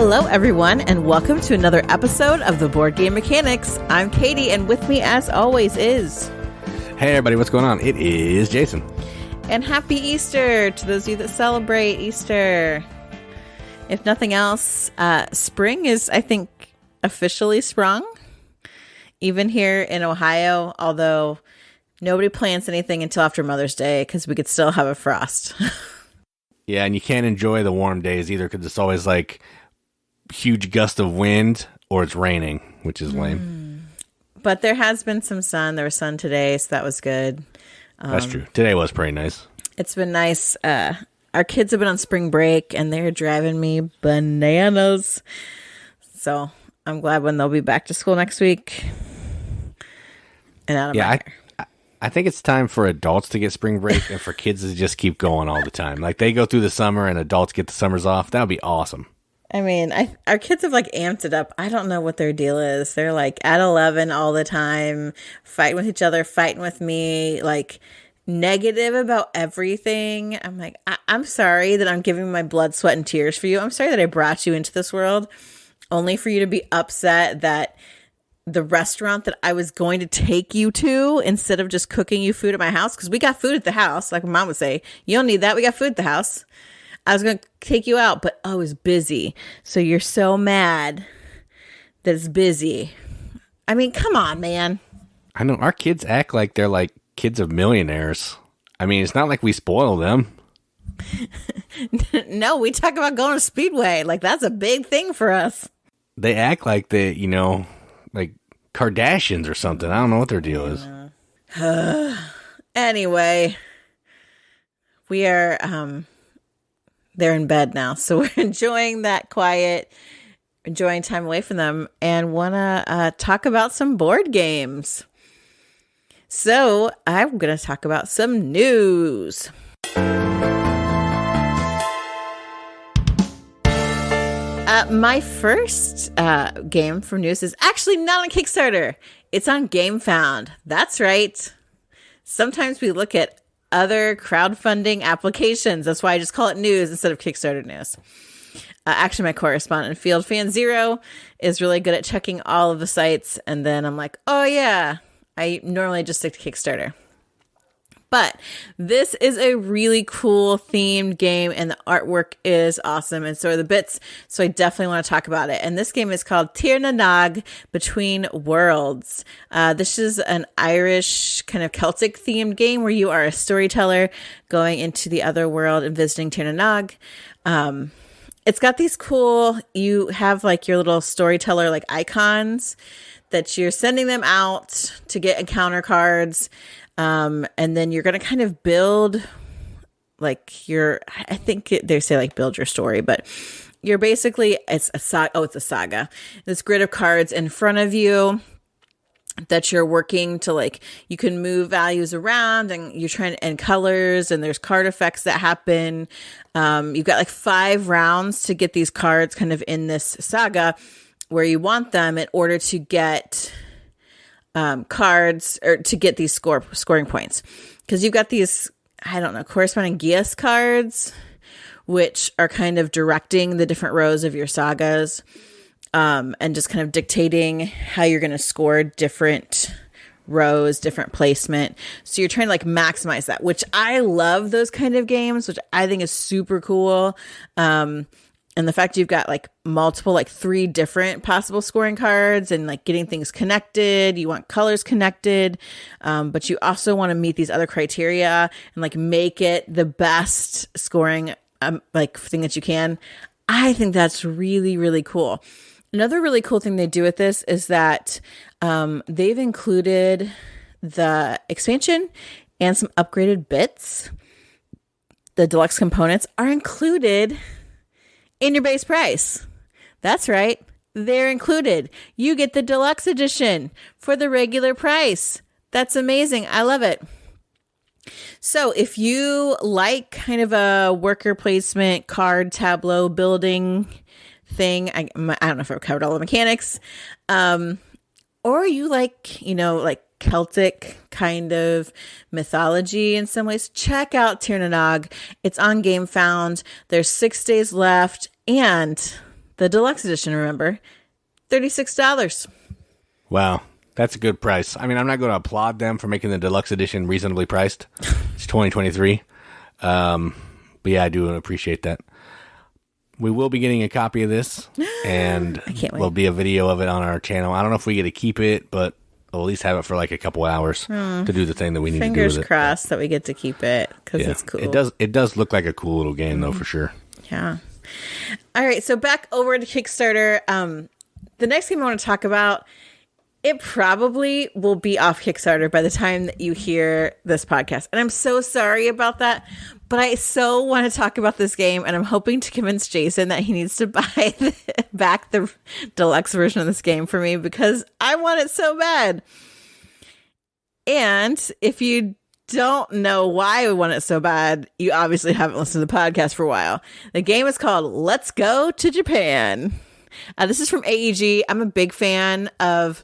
Hello, everyone, and welcome to another episode of the Board Game Mechanics. I'm Katie, and with me, as always, is... Hey, everybody, what's going on? It is Jason. And happy Easter to those of you that celebrate Easter. If nothing else, spring is, I think, officially sprung. Even here in Ohio, although nobody plants anything until after Mother's Day because we could still have a frost. Yeah, and you can't enjoy the warm days either because it's always like huge gust of wind or it's raining, which is lame. But there has been some sun. There was sun today, so that was good. That's true. Today was pretty nice. It's been nice. Our kids have been on spring break, and they're driving me bananas. So I'm glad when they'll be back to school next week. And out of my hair. I think it's time for adults to get spring break and for kids to just keep going all the time. Like they go through the summer and adults get the summers off. That would be awesome. I mean, our kids have like amped it up. I don't know what their deal is. They're like at 11 all the time, fighting with each other, fighting with me, like negative about everything. I'm like, I'm sorry that I'm giving my blood, sweat, and tears for you. I'm sorry that I brought you into this world only for you to be upset that the restaurant that I was going to take you to instead of just cooking you food at my house, because we got food at the house, like my mom would say, you don't need that, we got food at the house. I was going to take you out, but I was busy. So you're so mad that it's busy. I mean, come on, man. I know our kids act like they're like kids of millionaires. I mean, it's not like we spoil them. No, we talk about going to Speedway. Like that's a big thing for us. They act like they, like Kardashians or something. I don't know what their deal is. Anyway, we are, they're in bed now. So we're enjoying that quiet, enjoying time away from them and want to talk about some board games. So I'm going to talk about some news. My first game from news is actually not on Kickstarter. It's on Gamefound. That's right. Sometimes we look at other crowdfunding applications. That's why I just call it news instead of Kickstarter news. Actually, my correspondent in Field Fan Zero is really good at checking all of the sites. And then I'm like, oh yeah, I normally just stick to Kickstarter. But this is a really cool themed game and the artwork is awesome. And so are the bits. So I definitely want to talk about it. And this game is called Tir na Nog Between Worlds. This is an Irish kind of Celtic themed game where you are a storyteller going into the other world and visiting Tir na Nog. It's got these cool, you have like your little storyteller like icons that you're sending them out to get encounter cards. And then you're going to kind of build like I think they say like build your story, but you're basically, it's a saga. This grid of cards in front of you that you're working to like, you can move values around and you're trying to, and colors and there's card effects that happen. You've got like 5 rounds to get these cards kind of in this saga where you want them in order to get cards or to get these scoring points, because you've got these, I don't know, corresponding Geas cards, which are kind of directing the different rows of your sagas, and just kind of dictating how you're going to score different rows, different placement. So you're trying to like maximize that, which I love those kind of games, which I think is super cool. And the fact you've got like multiple, like 3 different possible scoring cards and like getting things connected. You want colors connected, but you also want to meet these other criteria and like make it the best scoring like thing that you can. I think that's really, really cool. Another really cool thing they do with this is that they've included the expansion and some upgraded bits. The deluxe components are included in your base price. That's right. They're included. You get the deluxe edition for the regular price. That's amazing. I love it. So if you like kind of a worker placement card tableau building thing, I don't know if I've covered all the mechanics, or you like, like Celtic kind of mythology in some ways, check out Tir na Nog. It's on Gamefound. There's 6 days left, and The deluxe edition, remember, $36. Wow. That's a good price. I mean, I'm not going to applaud them for making the deluxe edition reasonably priced. It's 2023. But yeah, I do appreciate that. We will be getting a copy of this, and there'll be a video of it on our channel. I don't know if we get to keep it, but we'll at least have it for like a couple hours to do the thing that we need to do with it. Fingers crossed that we get to keep it, because it's cool. It does look like a cool little game, though, for sure. Yeah. All right, so back over to Kickstarter. The next game I want to talk about, it probably will be off Kickstarter by the time that you hear this podcast. And I'm so sorry about that, but I so want to talk about this game, and I'm hoping to convince Jason that he needs to buy back the deluxe version of this game for me, because I want it so bad. And if you don't know why I want it so bad, you obviously haven't listened to the podcast for a while. The game is called Let's Go to Japan. This is from AEG. I'm a big fan of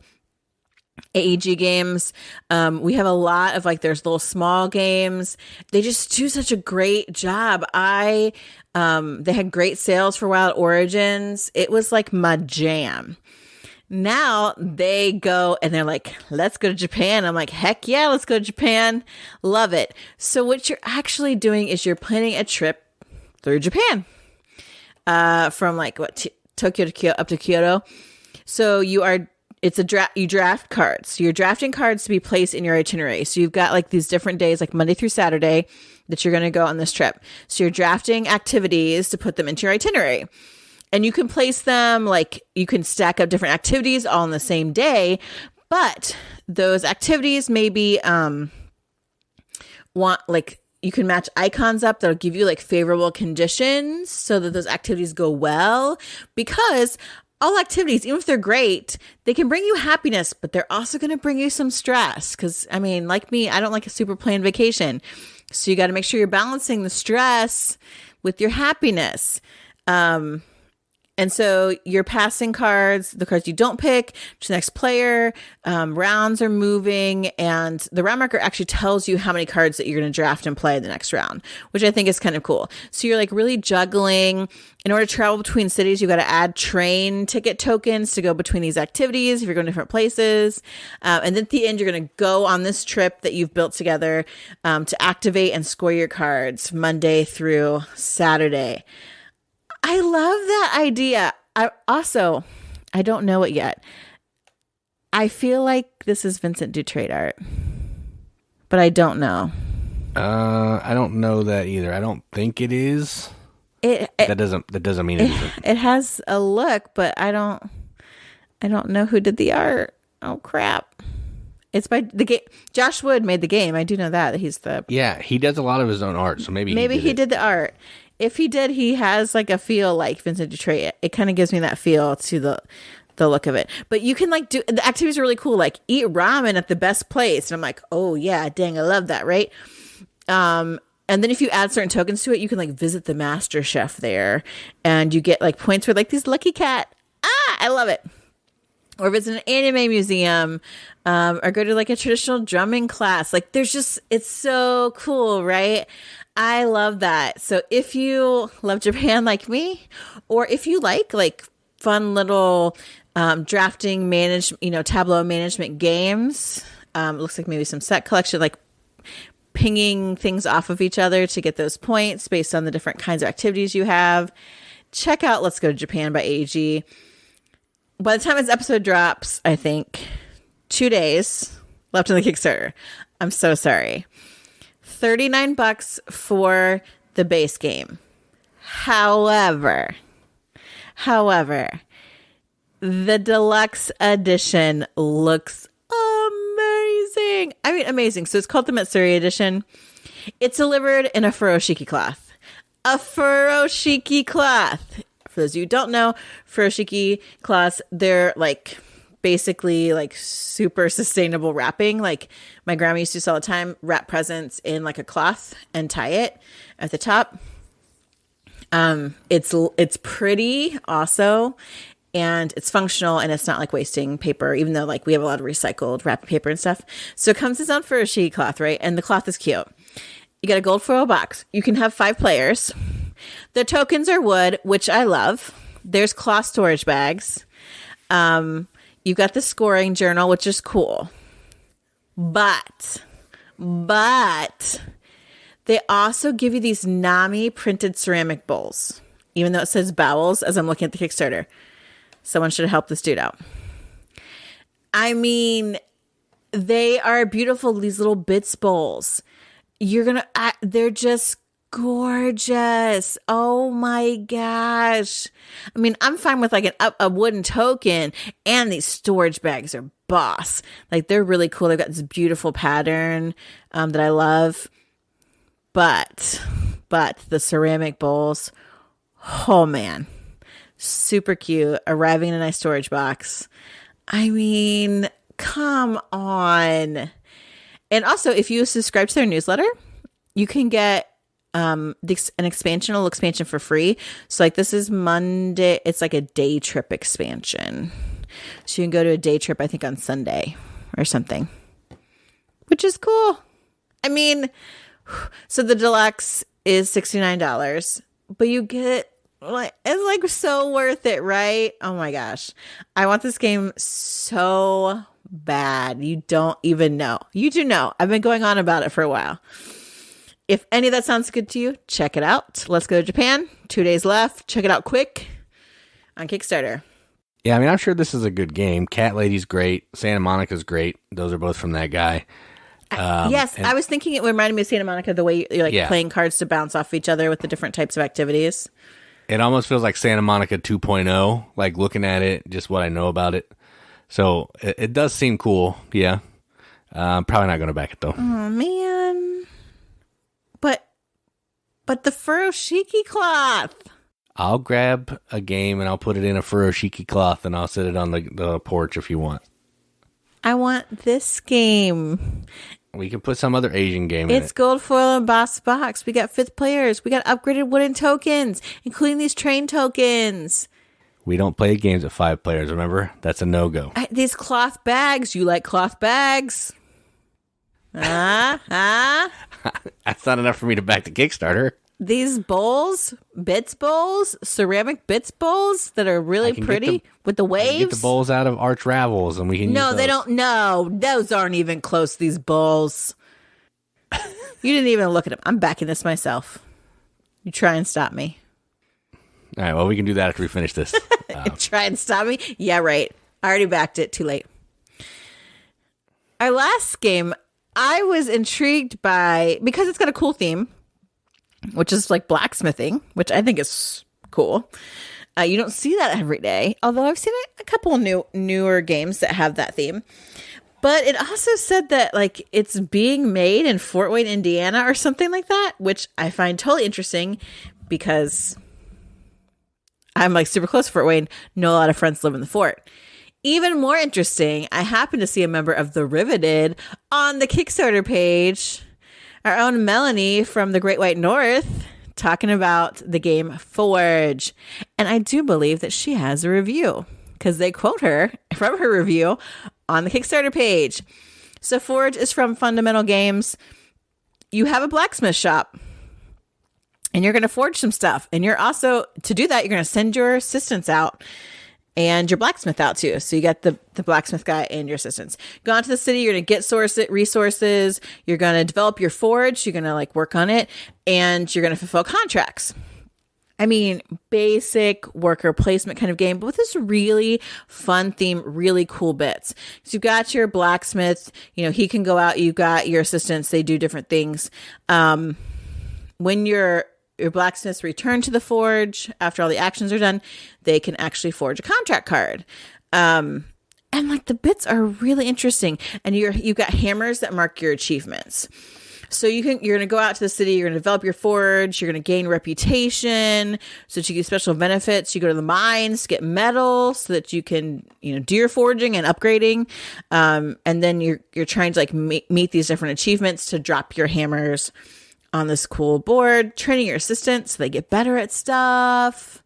AEG games. We have a lot of there's little small games. They just do such a great job. They had great sales for Wild Origins. It was like my jam. Now they go and they're like, let's go to Japan. I'm like, heck yeah, let's go to Japan. Love it. So what you're actually doing is you're planning a trip through Japan, from Tokyo to Kyoto, up to Kyoto. So you draft cards. So you're drafting cards to be placed in your itinerary. So you've got these different days, Monday through Saturday, that you're going to go on this trip. So you're drafting activities to put them into your itinerary. And you can place them, you can stack up different activities all on the same day, but those activities maybe you can match icons up that'll give you favorable conditions so that those activities go well, because all activities, even if they're great, they can bring you happiness, but they're also going to bring you some stress. Because, I mean, like me, I don't like a super planned vacation. So you got to make sure you're balancing the stress with your happiness. And so you're passing cards, the cards you don't pick, to the next player. Rounds are moving, and the round marker actually tells you how many cards that you're going to draft and play the next round, which I think is kind of cool. So you're really juggling. In order to travel between cities, you got to add train ticket tokens to go between these activities if you're going to different places. And then at the end, you're going to go on this trip that you've built together to activate and score your cards Monday through Saturday. I love that idea. I don't know it yet. I feel like this is Vincent Dutrait art, but I don't know. I don't know that either. I don't think it is. That doesn't mean it isn't. It has a look, but I don't know who did the art. Oh crap. It's by the game. Josh Wood made the game. I do know that he's the. Yeah, he does a lot of his own art, so maybe he did the art. If he did, he has a feel like Vincent Dutrait. It kind of gives me that feel to the look of it. But you can do the activities are really cool. Eat ramen at the best place, and I'm like, oh yeah, dang, I love that, right? And then if you add certain tokens to it, you can visit the master chef there, and you get points for this lucky cat. I love it. Or visit an anime museum, or go to a traditional drumming class. It's so cool, right? I love that. So if you love Japan like me, or if you like fun little drafting tableau management games, looks like maybe some set collection, pinging things off of each other to get those points based on the different kinds of activities you have. Check out Let's Go to Japan by AEG. By the time this episode drops, I think 2 days left on the Kickstarter. I'm so sorry. $39 for the base game. However, the deluxe edition looks amazing. I mean, amazing. So it's called the Matsuri edition. It's delivered in a furoshiki cloth. A furoshiki cloth. For those of you who don't know, furoshiki cloths, they're basically super sustainable wrapping. My grandma used to use all the time, wrap presents in a cloth and tie it at the top. It's pretty also, and it's functional, and it's not wasting paper, even though we have a lot of recycled wrapping paper and stuff. So it comes its own furoshiki cloth, right? And the cloth is cute. You got a gold foil box. You can have 5 players. The tokens are wood, which I love. there's cloth storage bags. You've got the scoring journal, which is cool. But they also give you these Nami printed ceramic bowls, even though it says bowels as I'm looking at the Kickstarter. Someone should help this dude out. I mean, they are beautiful, these little bits bowls. They're just gorgeous. Oh my gosh. I mean, I'm fine with like a wooden token, and these storage bags are boss. Like, they're really cool. They've got this beautiful pattern that I love. But the ceramic bowls, oh man, super cute. Arriving in a nice storage box. I mean, come on. And also, if you subscribe to their newsletter, you can get an expansion for free. So like, this is Monday. It's like a day trip expansion. So you can go to a day trip, I think on Sunday or something, which is cool. I mean, so the deluxe is $69, but you get like, it's like so worth it, right? Oh my gosh. I want this game so bad. You don't even know. You do know. I've been going on about it for a while. If any of that sounds good to you, check it out. Let's Go to Japan. 2 days left. Check it out quick on Kickstarter. Yeah, I mean, I'm sure this is a good game. Cat Lady's great. Santa Monica's great. Those are both from that guy. Yes, I was thinking it reminded me of Santa Monica, the way you're like playing cards to bounce off each other with the different types of activities. It almost feels like Santa Monica 2.0, like looking at it, just what I know about it. So it does seem cool. Yeah. I'm probably not going to back it though. Oh, man. But the furoshiki cloth. I'll grab a game and I'll put it in a furoshiki cloth and I'll sit it on the porch if you want. I want this game. We can put some other Asian game in it. It's gold foil and boss box. We got 5th players. We got upgraded wooden tokens, including these train tokens. We don't play games at 5 players, remember? That's a no-go. These cloth bags. You like cloth bags? That's not enough for me to back the Kickstarter. These bowls, bits bowls, ceramic bits bowls that are really pretty with the waves. Get the bowls out of Arch Ravels and we can use those. They don't. No, those aren't even close, these bowls. You didn't even look at them. I'm backing this myself. You try and stop me. All right, well, we can do that after we finish this. Try and stop me? Yeah, right. I already backed it. Too late. Our last game, I was intrigued by, because it's got a cool theme, which is like blacksmithing, which I think is cool. You don't see that every day, although I've seen a couple newer games that have that theme. But it also said that like it's being made in Fort Wayne, Indiana or something like that, which I find totally interesting because I'm like super close to Fort Wayne, know a lot of friends live in the fort. Even more interesting, I happen to see a member of the Riveted on the Kickstarter page. Our own Melanie from the Great White North talking about the game Forge. And I do believe that she has a review because they quote her from her review on the Kickstarter page. So Forge is from Fundamental Games. You have a blacksmith shop and you're going to forge some stuff. And you're also, to do that, you're going to send your assistants out and your blacksmith out too. So you got the blacksmith guy and your assistants. Go out to the city. You're going to get resources. You're going to develop your forge. You're going to like work on it and you're going to fulfill contracts. I mean, basic worker placement kind of game, but with this really fun theme, really cool bits. So you've got your blacksmith, he can go out. You've got your assistants. They do different things. When your blacksmiths return to the forge after all the actions are done, they can actually forge a contract card. And like the bits are really interesting. And you've got hammers that mark your achievements. So you're going to go out to the city, you're going to develop your forge, you're going to gain reputation so that you get special benefits. You go to the mines, get metal so that you can, do your forging and upgrading. And then you're trying to like meet these different achievements to drop your hammers on this cool board, training your assistants so they get better at stuff.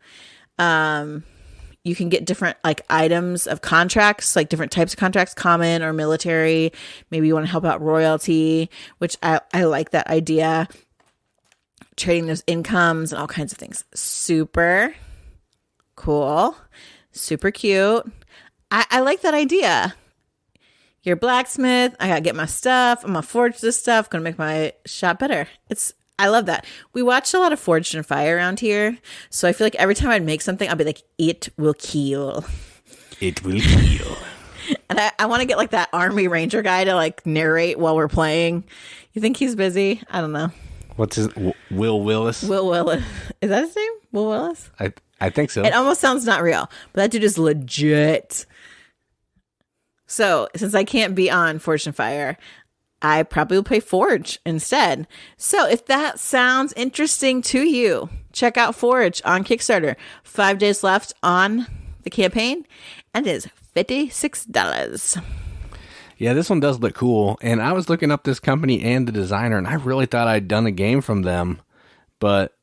You can get different like items of contracts, like different types of contracts, common or military. Maybe you want to help out royalty, which I like that idea. Trading those incomes and all kinds of things. Super Cool. Super cute. I like that idea. You're a blacksmith. I gotta get my stuff. I'm gonna forge this stuff. Gonna make my shop better. I love that. We watched a lot of Forged in Fire around here. So I feel like every time I'd make something, I'd be like, it will kill. It will kill. And I want to get like that Army Ranger guy to like narrate while we're playing. You think he's busy? I don't know. What's his Will Willis? Will Willis. Is that his name? Will Willis? I think so. It almost sounds not real, but that dude is legit. So since I can't be on Forged in Fire, I probably will play Forge instead. So if that sounds interesting to you, check out Forge on Kickstarter. 5 days left on the campaign, and it is $56. Yeah, this one does look cool. And I was looking up this company and the designer, and I really thought I'd done a game from them, but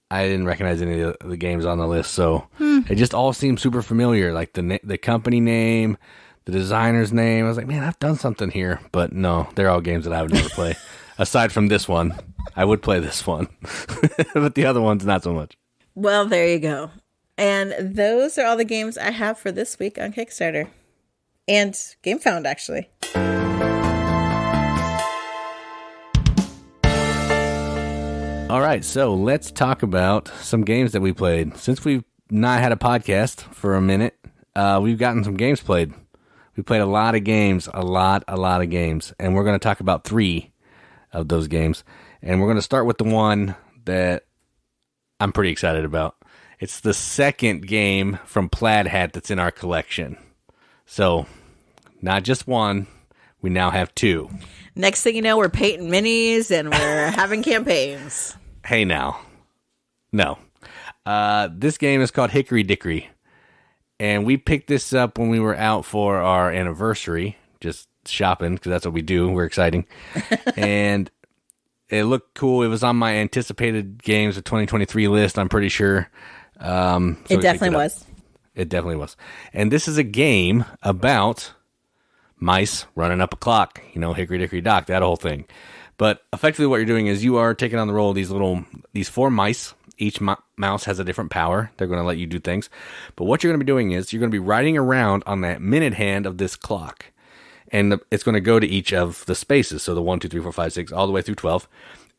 I didn't recognize any of the games on the list. So it just all seemed super familiar, like the company name, the designer's name. I was like, man, I've done something here. But no, they're all games that I would never play. Aside from this one, I would play this one. But the other ones, not so much. Well, there you go. And those are all the games I have for this week on Kickstarter. And Gamefound, actually. All right, so let's talk about some games that we played. Since we've not had a podcast for a minute, we've gotten some games played. We played a lot of games, a lot of games. And we're going to talk about 3 of those games. And we're going to start with the one that I'm pretty excited about. It's the second game from Plaid Hat that's in our collection. So, not just one, we now have 2. Next thing you know, we're painting minis and we're having campaigns. Hey now. No. This game is called Hickory Dickory. And we picked this up when we were out for our anniversary, just shopping, because that's what we do. We're exciting. And it looked cool. It was on my anticipated games of 2023 list, I'm pretty sure. So it definitely was. It definitely was. And this is a game about mice running up a clock. You know, Hickory Dickory Dock, that whole thing. But effectively what you're doing is you are taking on the role of these 4 mice. Each mouse has a different power. They're going to let you do things. But what you're going to be doing is you're going to be riding around on that minute hand of this clock. And it's going to go to each of the spaces. So the 1, 2, 3, 4, 5, 6, all the way through 12.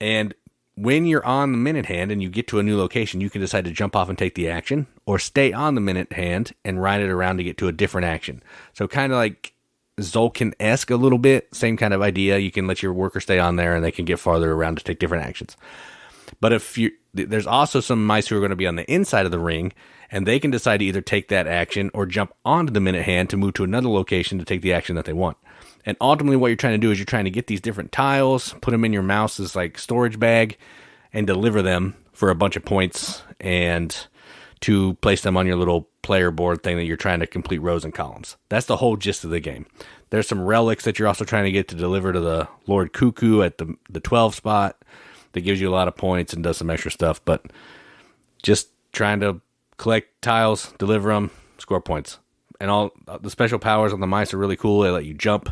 And when you're on the minute hand and you get to a new location, you can decide to jump off and take the action, or stay on the minute hand and ride it around to get to a different action. So kind of like Zolkin-esque a little bit, same kind of idea. You can let your worker stay on there and they can get farther around to take different actions. But there's also some mice who are going to be on the inside of the ring, and they can decide to either take that action or jump onto the minute hand to move to another location to take the action that they want. And ultimately what you're trying to do is you're trying to get these different tiles, put them in your mouse's like storage bag, and deliver them for a bunch of points, and to place them on your little player board thing that you're trying to complete rows and columns. That's the whole gist of the game. There's some relics that you're also trying to get to deliver to the Lord Cuckoo at the 12 spot that gives you a lot of points and does some extra stuff, but just trying to collect tiles, deliver them, score points. And all the special powers on the mice are really cool. They let you jump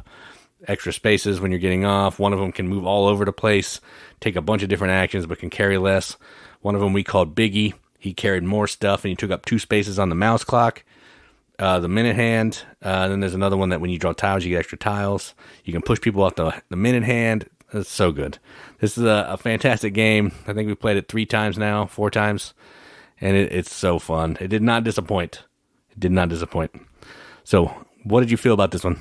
extra spaces when you're getting off. One of them can move all over the place, take a bunch of different actions, but can carry less. One of them we called Biggie. He carried more stuff, and he took up 2 spaces on the mouse clock. The minute hand. Then there's another one that when you draw tiles, you get extra tiles. You can push people off the minute hand. It's so good. This is a fantastic game. I think we played it 3 times now, 4 times, and it's so fun. It did not disappoint. It did not disappoint. So, what did you feel about this one?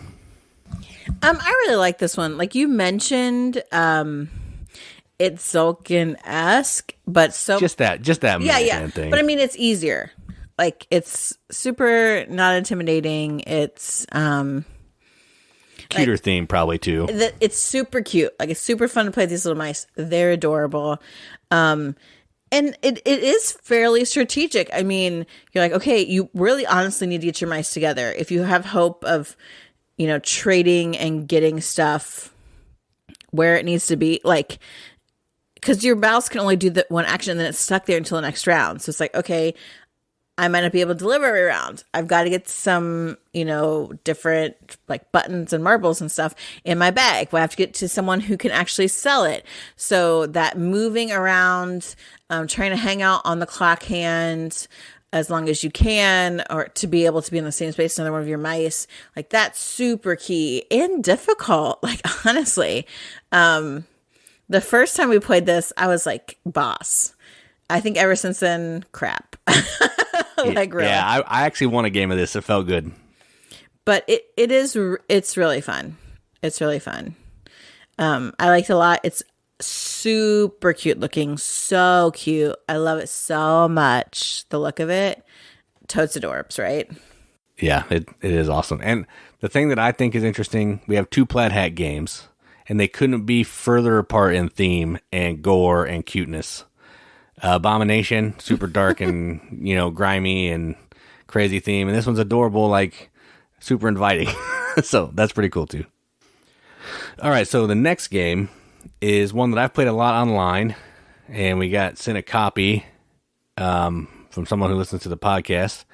I really like this one. Like you mentioned, it's Zolkin-esque, but so just that minute hand thing. But I mean, it's easier. Like it's super not intimidating. It's cuter theme probably too. It's super cute. Like it's super fun to play with these little mice. They're adorable. And it is fairly strategic. I mean, you're like, okay, you really honestly need to get your mice together. If you have hope of, trading and getting stuff where it needs to be, like, because your mouse can only do the one action and then it's stuck there until the next round. So it's like, okay, I might not be able to deliver every round. I've got to get some, different like buttons and marbles and stuff in my bag. I have to get to someone who can actually sell it. So that moving around, trying to hang out on the clock hand, as long as you can, or to be able to be in the same space as another one of your mice. Like, that's super key and difficult. Like, honestly, the first time we played this, I was like, boss. I think ever since then, crap. Like, really. Yeah, I actually won a game of this. It felt good. But it's really fun. It's really fun. I liked it a lot. It's super cute looking. So cute. I love it so much. The look of it. Totes adorbs, right? Yeah, it is awesome. And the thing that I think is interesting, we have 2 plaid hat games, and they couldn't be further apart in theme and gore and cuteness. Abomination, super dark and, grimy and crazy theme. And this one's adorable, like super inviting. So that's pretty cool too. All right, so the next game is one that I've played a lot online, and we got sent a copy from someone who listens to the podcast,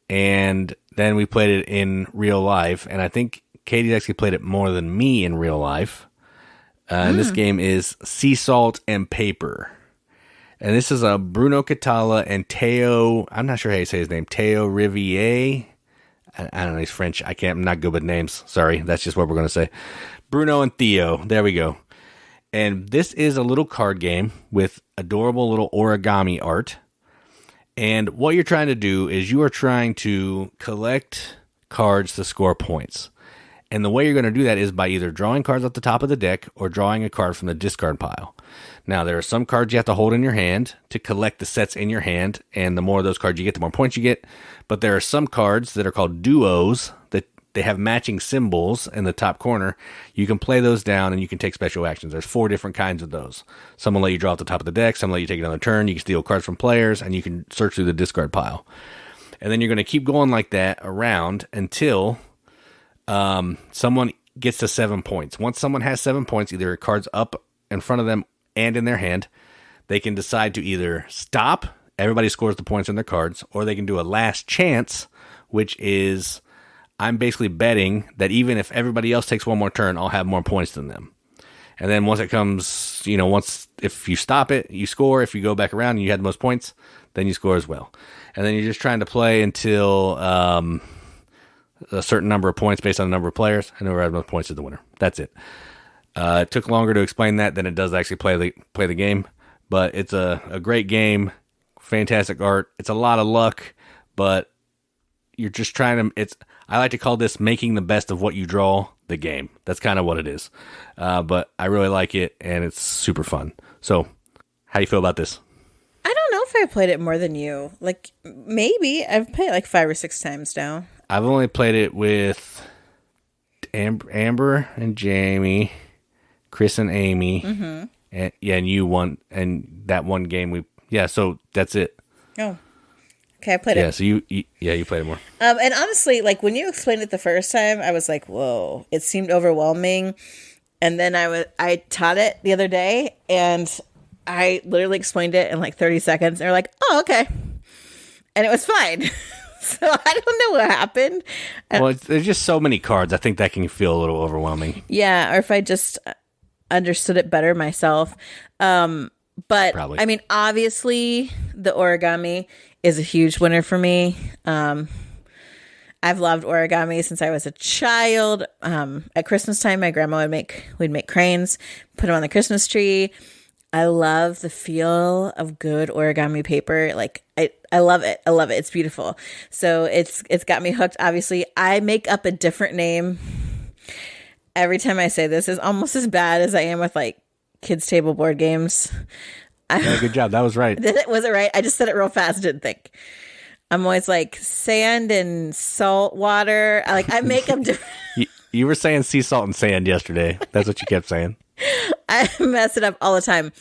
and then we played it in real life, and I think Katie's actually played it more than me in real life. And this game is Sea Salt and Paper. And this is a Bruno Catala and Teo, I'm not sure how you say his name, Teo Riviere. I don't know, he's French. I'm not good with names. Sorry, that's just what we're going to say. Bruno and Theo. There we go. And this is a little card game with adorable little origami art. And what you're trying to do is you are trying to collect cards to score points. And the way you're going to do that is by either drawing cards off the top of the deck or drawing a card from the discard pile. Now, there are some cards you have to hold in your hand to collect the sets in your hand, and the more of those cards you get, the more points you get. But there are some cards that are called duos that they have matching symbols in the top corner. You can play those down, and you can take special actions. There's 4 different kinds of those. Some will let you draw off the top of the deck. Some will let you take another turn. You can steal cards from players, and you can search through the discard pile. And then you're going to keep going like that around until someone gets to 7 points. Once someone has 7 points, either a card's up in front of them and in their hand, they can decide to either stop, everybody scores the points on their cards, or they can do a last chance, which is I'm basically betting that even if everybody else takes one more turn, I'll have more points than them. And then once it comes, if you stop it, you score. If you go back around and you had the most points, then you score as well. And then you're just trying to play until a certain number of points based on the number of players, and whoever has the most points is the winner. That's it. It took longer to explain that than it does actually play the game, but it's a great game, fantastic art. It's a lot of luck, but you're just trying to. I like to call this making the best of what you draw the game. That's kind of what it is. But I really like it, and it's super fun. So, how do you feel about this? I don't know if I played it more than you. Like, maybe I've played it like 5 or 6 times now. I've only played it with Amber and Jamie, Chris and Amy, and you won, and that one game so that's it. Oh, okay, I played it. Yeah, so you played it more. And honestly, like when you explained it the first time, I was like, whoa, it seemed overwhelming. And then I taught it the other day, and I literally explained it in like 30 seconds. They're like, oh, okay, and it was fine. So I don't know what happened. Well, there's just so many cards. I think that can feel a little overwhelming. Yeah, or if I just understood it better myself. But probably. I mean, obviously, the origami is a huge winner for me. I've loved origami since I was a child. At Christmas time, my grandma we'd make cranes, put them on the Christmas tree. I love the feel of good origami paper. Like I love it. I love it. It's beautiful. So it's got me hooked. Obviously, I make up a different name every time I say this. Is almost as bad as I am with like kids' table board games. Yeah, good job. That was right. Was it right? I just said it real fast. Didn't think. I'm always like sand and salt water. I make up different. You were saying sea salt and sand yesterday. That's what you kept saying. I mess it up all the time.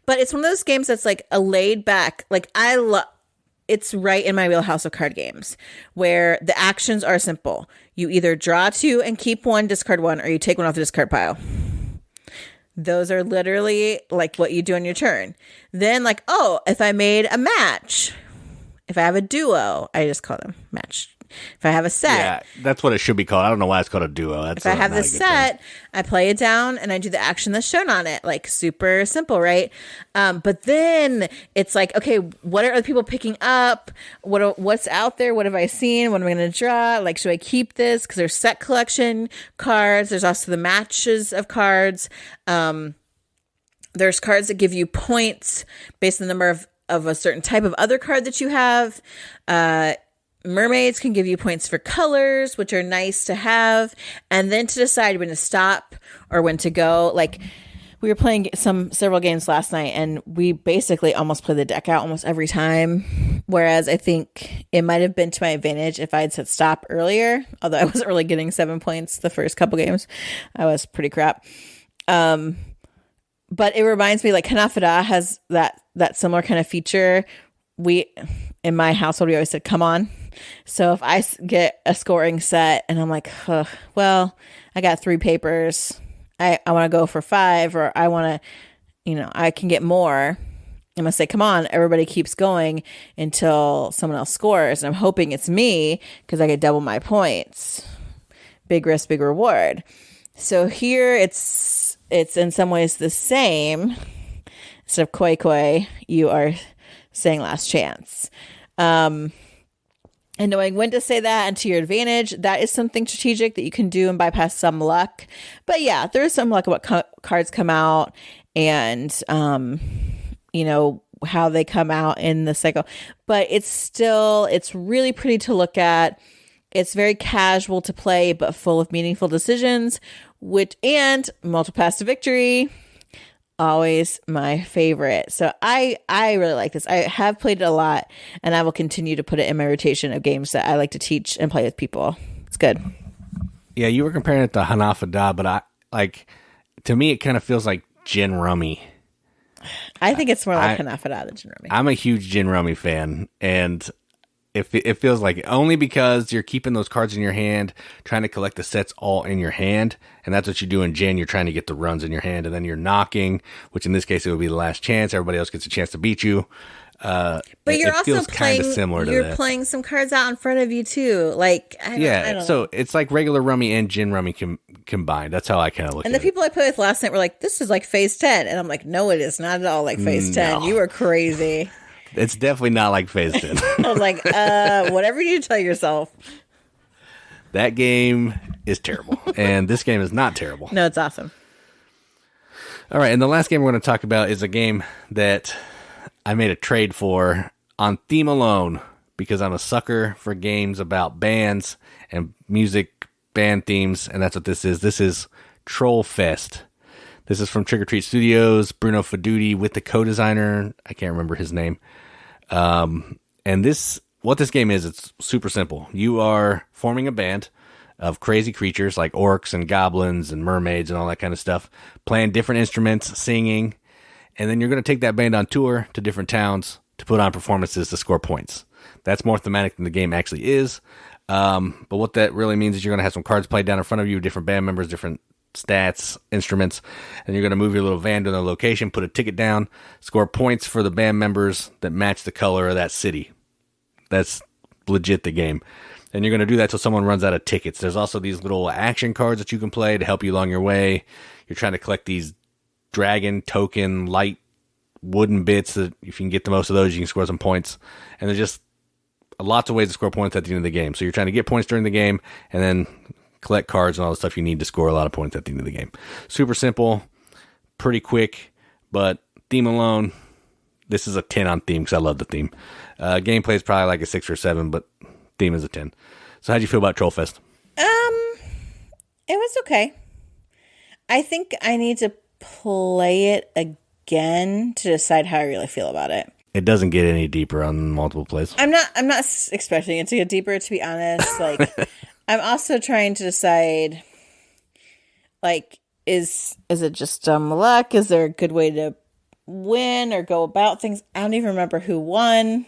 But it's one of those games that's like a laid back, like it's right in my wheelhouse of card games where the actions are simple. You either draw 2 and keep 1, discard 1, or you take 1 off the discard pile. Those are literally like what you do on your turn. Then like, oh, if I made a match, if I have a duo, I just call them match If I have a set. Yeah, that's what it should be called. I don't know why it's called a duo. If I have the set, I play it down and I do the action that's shown on it. Like, super simple, right? But then it's like, okay, what are other people picking up? What's out there? What have I seen? What am I going to draw? Like, should I keep this? Because there's set collection cards. There's also the matches of cards. There's cards that give you points based on the number of a certain type of other card that you have. Mermaids can give you points for colors, which are nice to have. And then to decide when to stop or when to go. Like, we were playing several games last night, and we basically almost play the deck out almost every time. Whereas I think it might have been to my advantage if I had said stop earlier. Although I wasn't really getting 7 points the first couple games. I was pretty crap. But it reminds me, like, Kanafada has that similar kind of feature. In my household, we always said, come on. So if I get a scoring set and I'm like, well, I got 3 papers. I want to go for 5, or I want to, I can get more. I'm going to say, come on, everybody keeps going until someone else scores. And I'm hoping it's me because I get double my points. Big risk, big reward. So here it's in some ways the same. Instead of koi, you are saying last chance. And knowing when to say that and to your advantage, that is something strategic that you can do and bypass some luck. But yeah, there is some luck about cards come out and, how they come out in the cycle. But it's really pretty to look at. It's very casual to play, but full of meaningful decisions, and multiple paths to victory. Always my favorite. So I really like this. I have played it a lot, and I will continue to put it in my rotation of games that I like to teach and play with people. It's good. Yeah, you were comparing it to Hanafada, but to me, it kind of feels like gin rummy. I think it's more like Hanafada than gin rummy. I'm a huge gin rummy fan, and it feels like it, only because you're keeping those cards in your hand, trying to collect the sets all in your hand, and that's what you do in gin. You're trying to get the runs in your hand, and then you're knocking, which in this case it would be the last chance. Everybody else gets a chance to beat you. But you're also playing. You're playing some cards out in front of you too. Like, I don't so know. It's like regular rummy and gin rummy combined. That's how I kind of look. And at the people I played with last night were like, "This is like phase 10," and I'm like, "No, it is not at all like phase 10. You are crazy." It's definitely not like phase 10. I was like, whatever you tell yourself. That game is terrible, and this game is not terrible. No, it's awesome. All right, and the last game we're going to talk about is a game that I made a trade for on theme alone, because I'm a sucker for games about bands and music band themes, and that's what this is. This is TrollFest. This is from Trick or Treat Studios, Bruno Fedudi with the co-designer. I can't remember his name. And what this game is, it's super simple. You are forming a band of crazy creatures like orcs and goblins and mermaids and all that kind of stuff, playing different instruments, singing, and then you're going to take that band on tour to different towns to put on performances to score points. That's more thematic than the game actually is. But what that really means is you're going to have some cards played down in front of you, different band members, different stats, instruments, and you're going to move your little van to the location, put a ticket down, score points for the band members that match the color of that city. That's legit the game. And you're going to do that till someone runs out of tickets. There's also these little action cards that you can play to help you along your way. You're trying to collect these dragon token light wooden bits that if you can get the most of those, you can score some points. And there's just lots of ways to score points at the end of the game. So you're trying to get points during the game and then collect cards and all the stuff you need to score a lot of points at the end of the game. Super simple, pretty quick, but theme alone, this is a 10 on theme because I love the theme. Gameplay is probably like a 6 or 7, but theme is a 10. So how'd you feel about TrollFest? It was okay. I think I need to play it again to decide how I really feel about it. It doesn't get any deeper on multiple plays. I'm not expecting it to get deeper, to be honest. Like, I'm also trying to decide, like, is it just dumb luck? Is there a good way to win or go about things? I don't even remember who won.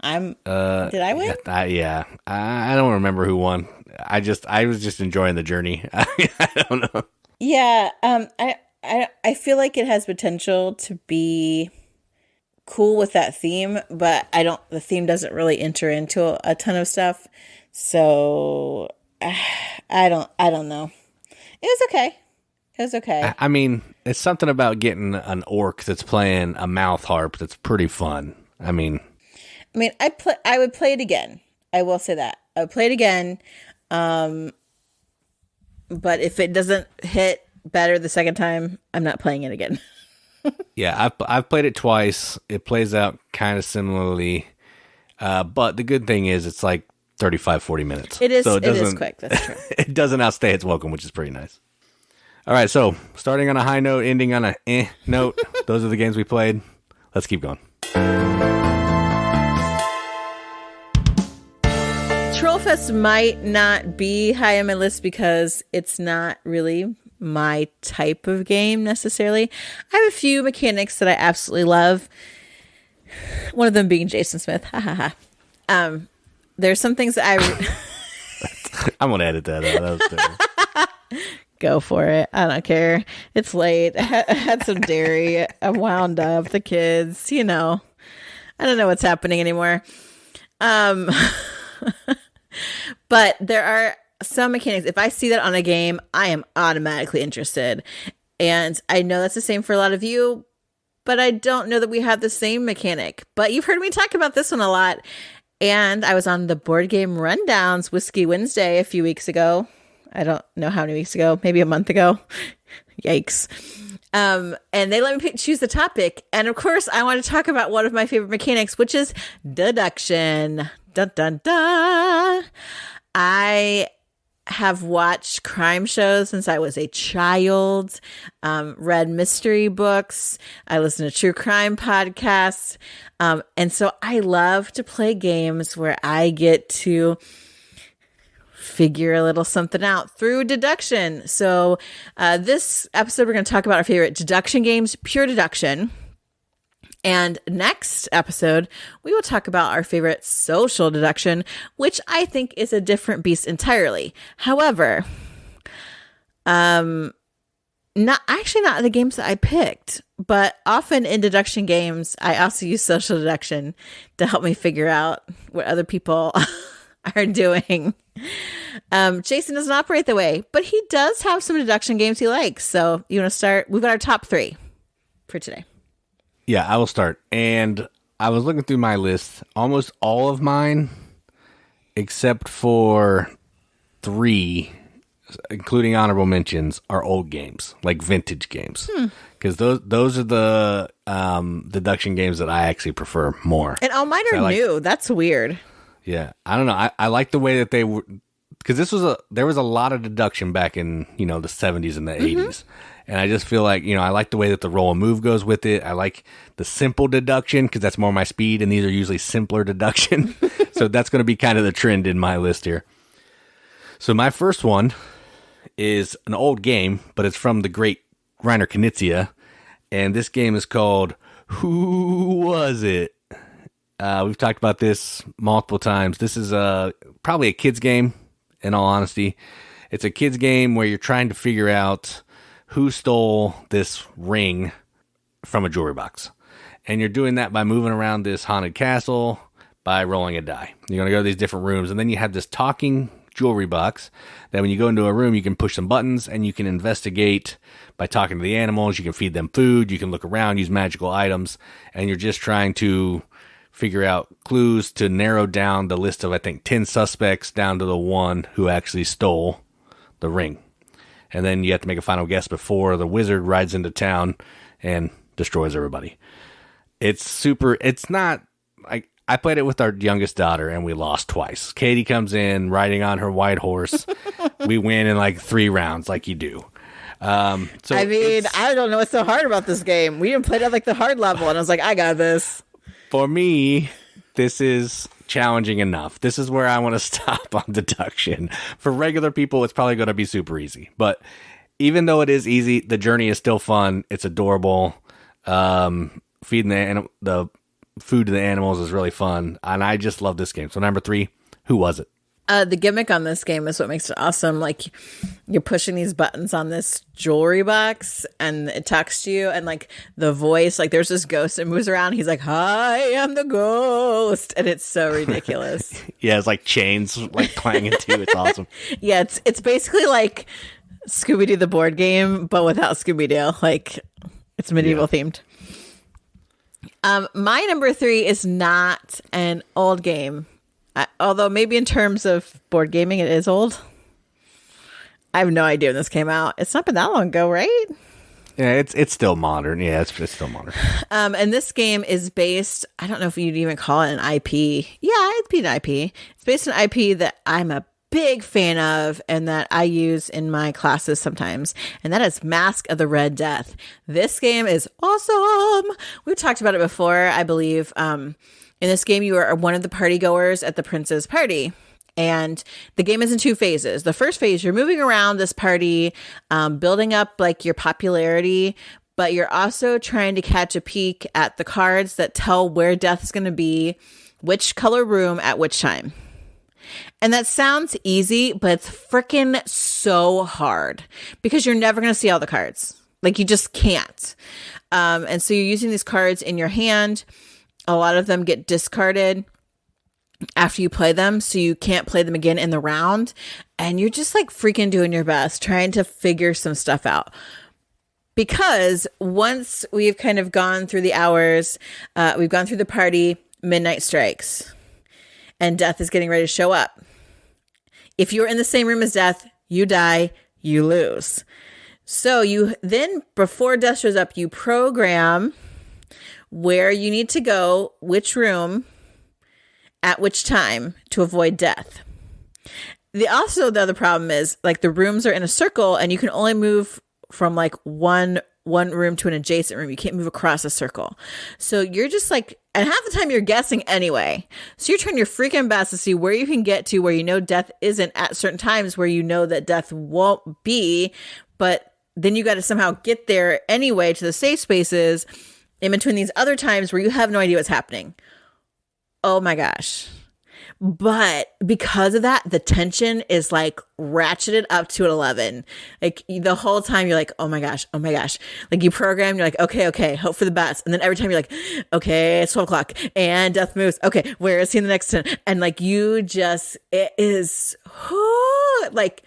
Did I win? Yeah. I don't remember who won. I was just enjoying the journey. I don't know. Yeah. I feel like it has potential to be cool with that theme, but the theme doesn't really enter into a ton of stuff. So I don't know. It was okay. It was okay. I mean, it's something about getting an orc that's playing a mouth harp that's pretty fun. I mean, I would play it again. I will say that. I would play it again. But if it doesn't hit better the second time, I'm not playing it again. Yeah, I've played it twice. It plays out kind of similarly. But the good thing is it's like 35, 40 minutes. It is, so it is quick. That's true. It doesn't outstay its welcome, which is pretty nice. All right, so starting on a high note, ending on a note. Those are the games we played. Let's keep going. TrollFest might not be high on my list because it's not really my type of game necessarily. I have a few mechanics that I absolutely love. One of them being Jason Smith. There's some things that I'm going to edit that out. That was terrible. Go for it. I don't care. It's late. I had some dairy. I'm wound up. The kids, I don't know what's happening anymore. But there are some mechanics. If I see that on a game, I am automatically interested. And I know that's the same for a lot of you, but I don't know that we have the same mechanic. But you've heard me talk about this one a lot. And I was on the Board Game Rundowns Whiskey Wednesday a few weeks ago. I don't know how many weeks ago, maybe a month ago. Yikes. And they let me choose the topic. And of course, I want to talk about one of my favorite mechanics, which is deduction. Dun, dun, dun. I have watched crime shows since I was a child, read mystery books. I listen to true crime podcasts. And so I love to play games where I get to figure a little something out through deduction. So this episode, we're going to talk about our favorite deduction games, pure deduction. And next episode, we will talk about our favorite social deduction, which I think is a different beast entirely. However, not the games that I picked, but often in deduction games, I also use social deduction to help me figure out what other people are doing. Jason doesn't operate the way, but he does have some deduction games he likes. So you want to start? We've got our top 3 for today. Yeah, I will start. And I was looking through my list. Almost all of mine, except for 3, including honorable mentions, are old games, like vintage games. Because those are the deduction games that I actually prefer more. And all mine are new. That's weird. Yeah, I don't know. I like the way that they were, because there was a lot of deduction back in the 70s and the 80s. And I just feel like, I like the way that the roll and move goes with it. I like the simple deduction because that's more my speed, and these are usually simpler deduction. So that's going to be kind of the trend in my list here. So my first one is an old game, but it's from the great Reiner Knizia. And this game is called Whoowasit. We've talked about this multiple times. This is probably a kid's game, in all honesty. It's a kid's game where you're trying to figure out who stole this ring from a jewelry box. And you're doing that by moving around this haunted castle, by rolling a die. You're going to go to these different rooms, and then you have this talking jewelry box that when you go into a room, you can push some buttons, and you can investigate by talking to the animals. You can feed them food. You can look around, use magical items, and you're just trying to figure out clues to narrow down the list of, I think, 10 suspects down to the one who actually stole the ring. And then you have to make a final guess before the wizard rides into town and destroys everybody. It's not, I played it with our youngest daughter and we lost twice. Katie comes in riding on her white horse. We win in like 3 rounds like you do. I don't know what's so hard about this game. We even played it like the hard level and I was like, I got this. For me, this is challenging enough. This is where I want to stop on deduction. For regular people, it's probably going to be super easy. But even though it is easy, the journey is still fun. It's adorable. Feeding the food to the animals is really fun. And I just love this game. So number 3, Who Was It? The gimmick on this game is what makes it awesome. Like, you're pushing these buttons on this jewelry box and it talks to you, and like the voice, like there's this ghost that moves around. He's like, "Hi, I'm the ghost." And it's so ridiculous. Yeah, it's like chains like clanging too. It's awesome. Yeah, it's basically like Scooby-Doo the board game, but without Scooby-Doo. Like, it's medieval themed. My number 3 is not an old game. Although maybe in terms of board gaming, it is old. I have no idea when this came out. It's not been that long ago, right? Yeah, it's still modern. Yeah, it's still modern. And this game is based, I don't know if you'd even call it an IP. Yeah, it'd be an IP. It's based on an IP that I'm a big fan of and that I use in my classes sometimes. And that is Masque of the Red Death. This game is awesome. We've talked about it before, I believe. In this game, you are one of the party goers at the prince's party. And the game is in 2 phases. The first phase, you're moving around this party, building up like your popularity, but you're also trying to catch a peek at the cards that tell where death is going to be, which color room at which time. And that sounds easy, but it's freaking so hard because you're never going to see all the cards. Like, you just can't. And so you're using these cards in your hand. A lot of them get discarded after you play them, so you can't play them again in the round. And you're just like freaking doing your best, trying to figure some stuff out. Because once we've kind of gone through the hours, we've gone through the party, midnight strikes, and death is getting ready to show up. If you're in the same room as death, you die, you lose. So you then, before death shows up, you program where you need to go, which room, at which time to avoid death. The other problem is, like, the rooms are in a circle and you can only move from like one room to an adjacent room. You can't move across a circle. So you're just like, and half the time you're guessing anyway. So you're trying your freaking best to see where you can get to where you know death isn't at certain times, where you know that death won't be, but then you got to somehow get there anyway to the safe spaces in between these other times where you have no idea what's happening. Oh my gosh. But because of that, the tension is like ratcheted up to an 11. Like, the whole time you're like, oh my gosh. Like, you program, you're like, okay, hope for the best. And then every time you're like, okay, it's 12 o'clock and death moves. Okay, where is he in the next 10? And like, it is like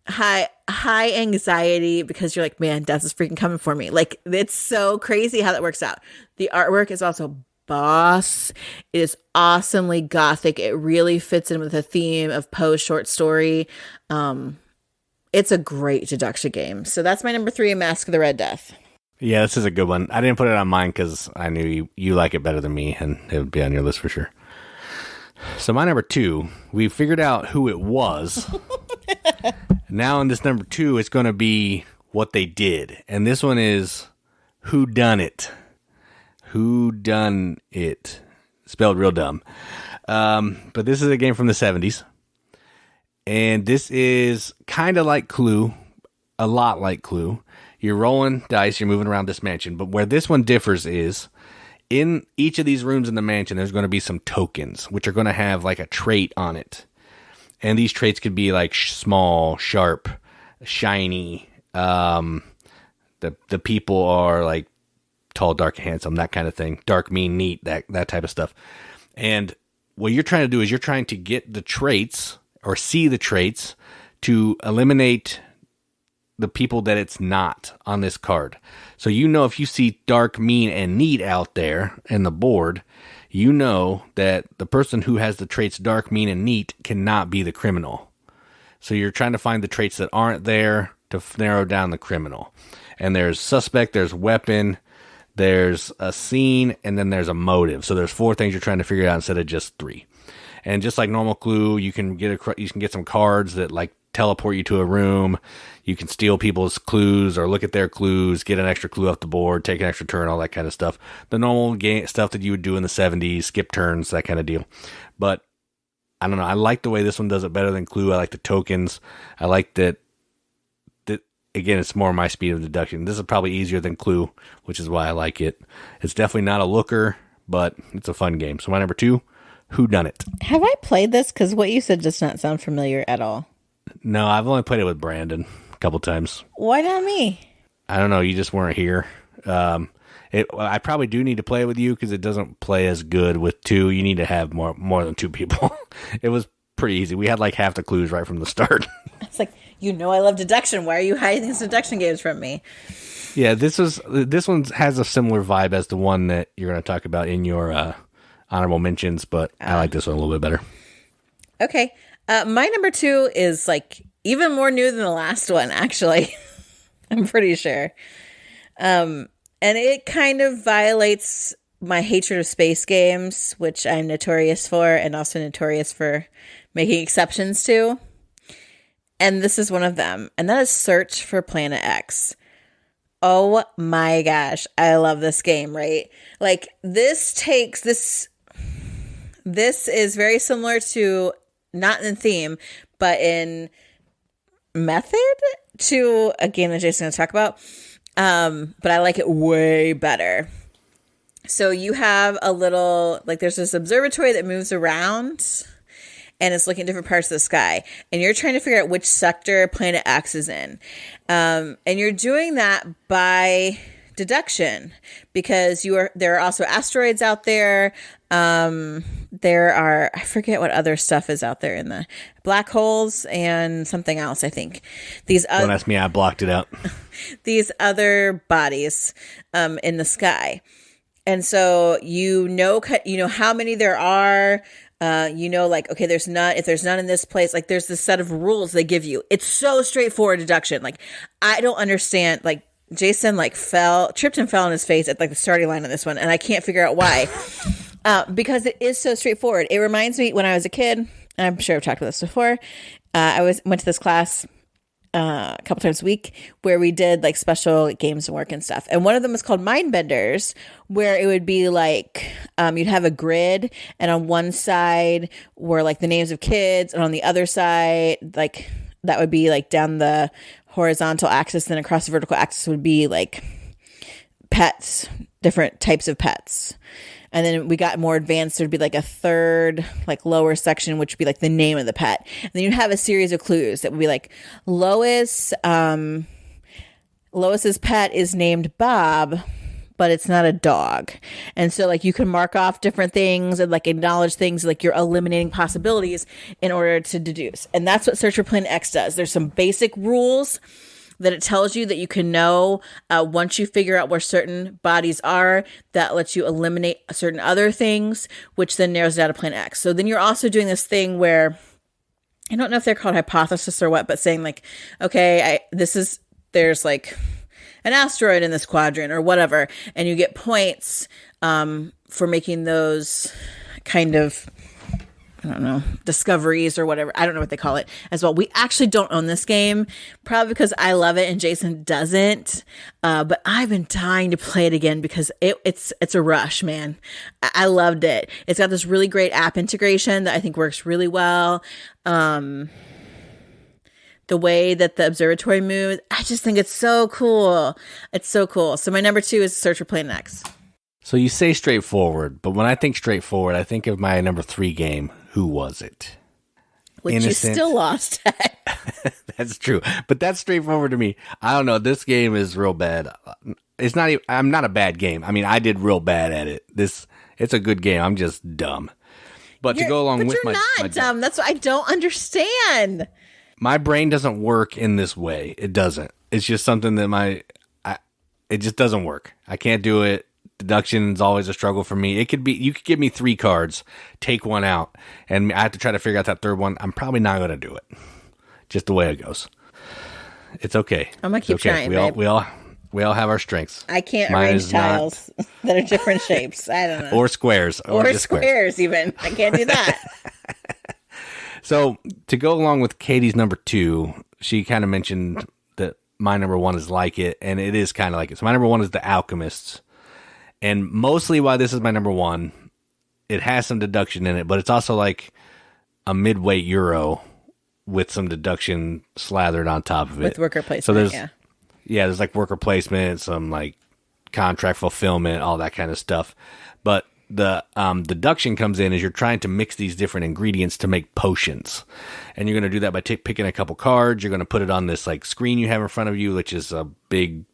high anxiety because you're like, man, death is freaking coming for me. Like, it's so crazy how that works out. The artwork is also boss. It is awesomely gothic. It really fits in with the theme of Poe's short story. It's a great deduction game. So that's my number 3, Masque of the Red Death. Yeah, this is a good one. I didn't put it on mine because I knew you like it better than me, and it would be on your list for sure. So my number 2, we figured out who it was. Now in this number 2, it's going to be what they did. And this one is Whodunit. Whodunit. Spelled real dumb. But this is a game from the 70s. And this is kind of like Clue. A lot like Clue. You're rolling dice, you're moving around this mansion. But where this one differs is, in each of these rooms in the mansion, there's going to be some tokens, which are going to have like a trait on it. And these traits could be like small, sharp, shiny. The people are like tall, dark, and handsome, that kind of thing. Dark, mean, neat, that type of stuff. And what you're trying to do is you're trying to get the traits or see the traits to eliminate the people that it's not on this card. So you know, if you see dark, mean, and neat out there in the board, you know that the person who has the traits dark, mean, and neat cannot be the criminal. So you're trying to find the traits that aren't there to narrow down the criminal. And there's suspect, there's weapon, there's a scene, and then there's a motive. So there's 4 things you're trying to figure out instead of just 3. And just like normal Clue, you can get some cards that like teleport you to a room. You can steal people's clues or look at their clues, get an extra clue off the board, take an extra turn, all that kind of stuff. The normal game stuff that you would do in the 70s, skip turns, that kind of deal. But I don't know. I like the way this one does it better than Clue. I like the tokens. I like that again, it's more my speed of deduction. This is probably easier than Clue, which is why I like it. It's definitely not a looker, but it's a fun game. So my number 2, Whodunit. Have I played this? Because what you said does not sound familiar at all. No, I've only played it with Brandon a couple times. Why not me? I don't know. You just weren't here. I probably do need to play it with you because it doesn't play as good with two. You need to have more than two people. It was pretty easy. We had like half the clues right from the start. It's like, I love deduction. Why are you hiding these deduction games from me? Yeah, this one has a similar vibe as the one that you're going to talk about in your honorable mentions, but I like this one a little bit better. Okay. My number 2 is like even more new than the last one, actually. I'm pretty sure. And it kind of violates my hatred of space games, which I'm notorious for, and also notorious for making exceptions to. And this is one of them. And that is Search for Planet X. Oh my gosh. I love this game, right? Like this is very similar to, not in theme, but in method to a game that Jason's going to talk about. But I like it way better. So you have a little, like there's this observatory that moves around and it's looking at different parts of the sky. And you're trying to figure out which sector Planet X is in. And you're doing that by deduction because there are also asteroids out there. There are, I forget what other stuff is out there in the black holes and something else, I think. Don't ask me, I blocked it out. These other bodies in the sky. And so you know how many there are. Like, okay, if there's none in this place, like there's this set of rules they give you. It's so straightforward deduction. Like, I don't understand, like, Jason tripped and fell on his face at like the starting line on this one. And I can't figure out why, because it is so straightforward. It reminds me when I was a kid, and I'm sure I've talked about this before. I went to this class a couple times a week where we did like special games and work and stuff. And one of them was called Mindbenders, where it would be like, you'd have a grid and on one side were like the names of kids and on the other side, like that would be like down the horizontal axis, then across the vertical axis would be like pets, different types of pets. And then we got more advanced. There'd be like a third, like lower section, which would be like the name of the pet. And then you'd have a series of clues that would be like Lois's pet is named Bob, but it's not a dog. And so like you can mark off different things and like acknowledge things, like you're eliminating possibilities in order to deduce. And that's what Search for Planet X does. There's some basic rules that it tells you that you can know once you figure out where certain bodies are. That lets you eliminate certain other things, which then narrows it down to Planet X. So then you're also doing this thing where, I don't know if they're called hypothesis or what, but saying like, okay, there's like an asteroid in this quadrant or whatever, and you get points for making those kind of, I don't know, discoveries or whatever. I don't know what they call it as well. We actually don't own this game, probably because I love it and Jason doesn't. But I've been dying to play it again because it's a rush, man. I loved it. It's got this really great app integration that I think works really well. The way that the observatory moves, I just think it's so cool. It's so cool. So my number 2 is Search for Planet X. So you say straightforward, but when I think straightforward, I think of my number 3 game, Whoowasit. Which Innocent. You still lost at. That's true. But that's straightforward to me. I don't know. This game is real bad. It's not even, I'm not a bad game. I mean, I did real bad at it. It's a good game. I'm just dumb. But to go along with you're not dumb. That's what I don't understand. My brain doesn't work in this way. It doesn't. It's just something that it just doesn't work. I can't do it. Deduction is always a struggle for me. You could give me 3 cards, take one out, and I have to try to figure out that third one. I'm probably not going to do it. Just the way it goes. It's okay. I'm going to keep trying, we all have our strengths. I can't arrange tiles that are different shapes. I don't know. Or squares. Or just squares even. I can't do that. So to go along with Katie's number 2, she kind of mentioned that my number 1 is like it, and it is kind of like it. So my number 1 is the Alchemists. And mostly why this is my number 1, it has some deduction in it, but it's also like a midweight Euro with some deduction slathered on top of it. With worker placement, so there's like worker placement, some like contract fulfillment, all that kind of stuff. But the deduction comes in is you're trying to mix these different ingredients to make potions. And you're going to do that by picking a couple cards. You're going to put it on this like screen you have in front of you, which is a big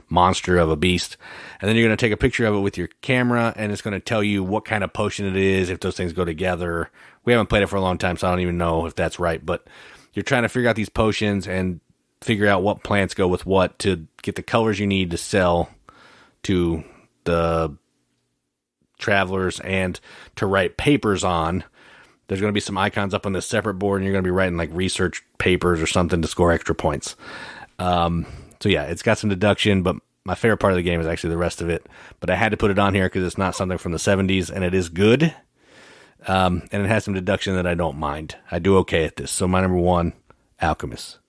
monster of a beast. And then you're going to take a picture of it with your camera, and it's going to tell you what kind of potion it is, if those things go together. We haven't played it for a long time, so I don't even know if that's right. But you're trying to figure out these potions and figure out what plants go with what to get the colors you need to sell to the travelers and to write papers on. There's going to be some icons up on this separate board, and you're going to be writing like research papers or something to score extra points. So yeah, it's got some deduction, but my favorite part of the game is actually the rest of it. But I had to put it on here because it's not something from the 70s, and it is good. And it has some deduction that I don't mind. I do okay at this. So my number one, Alchemists.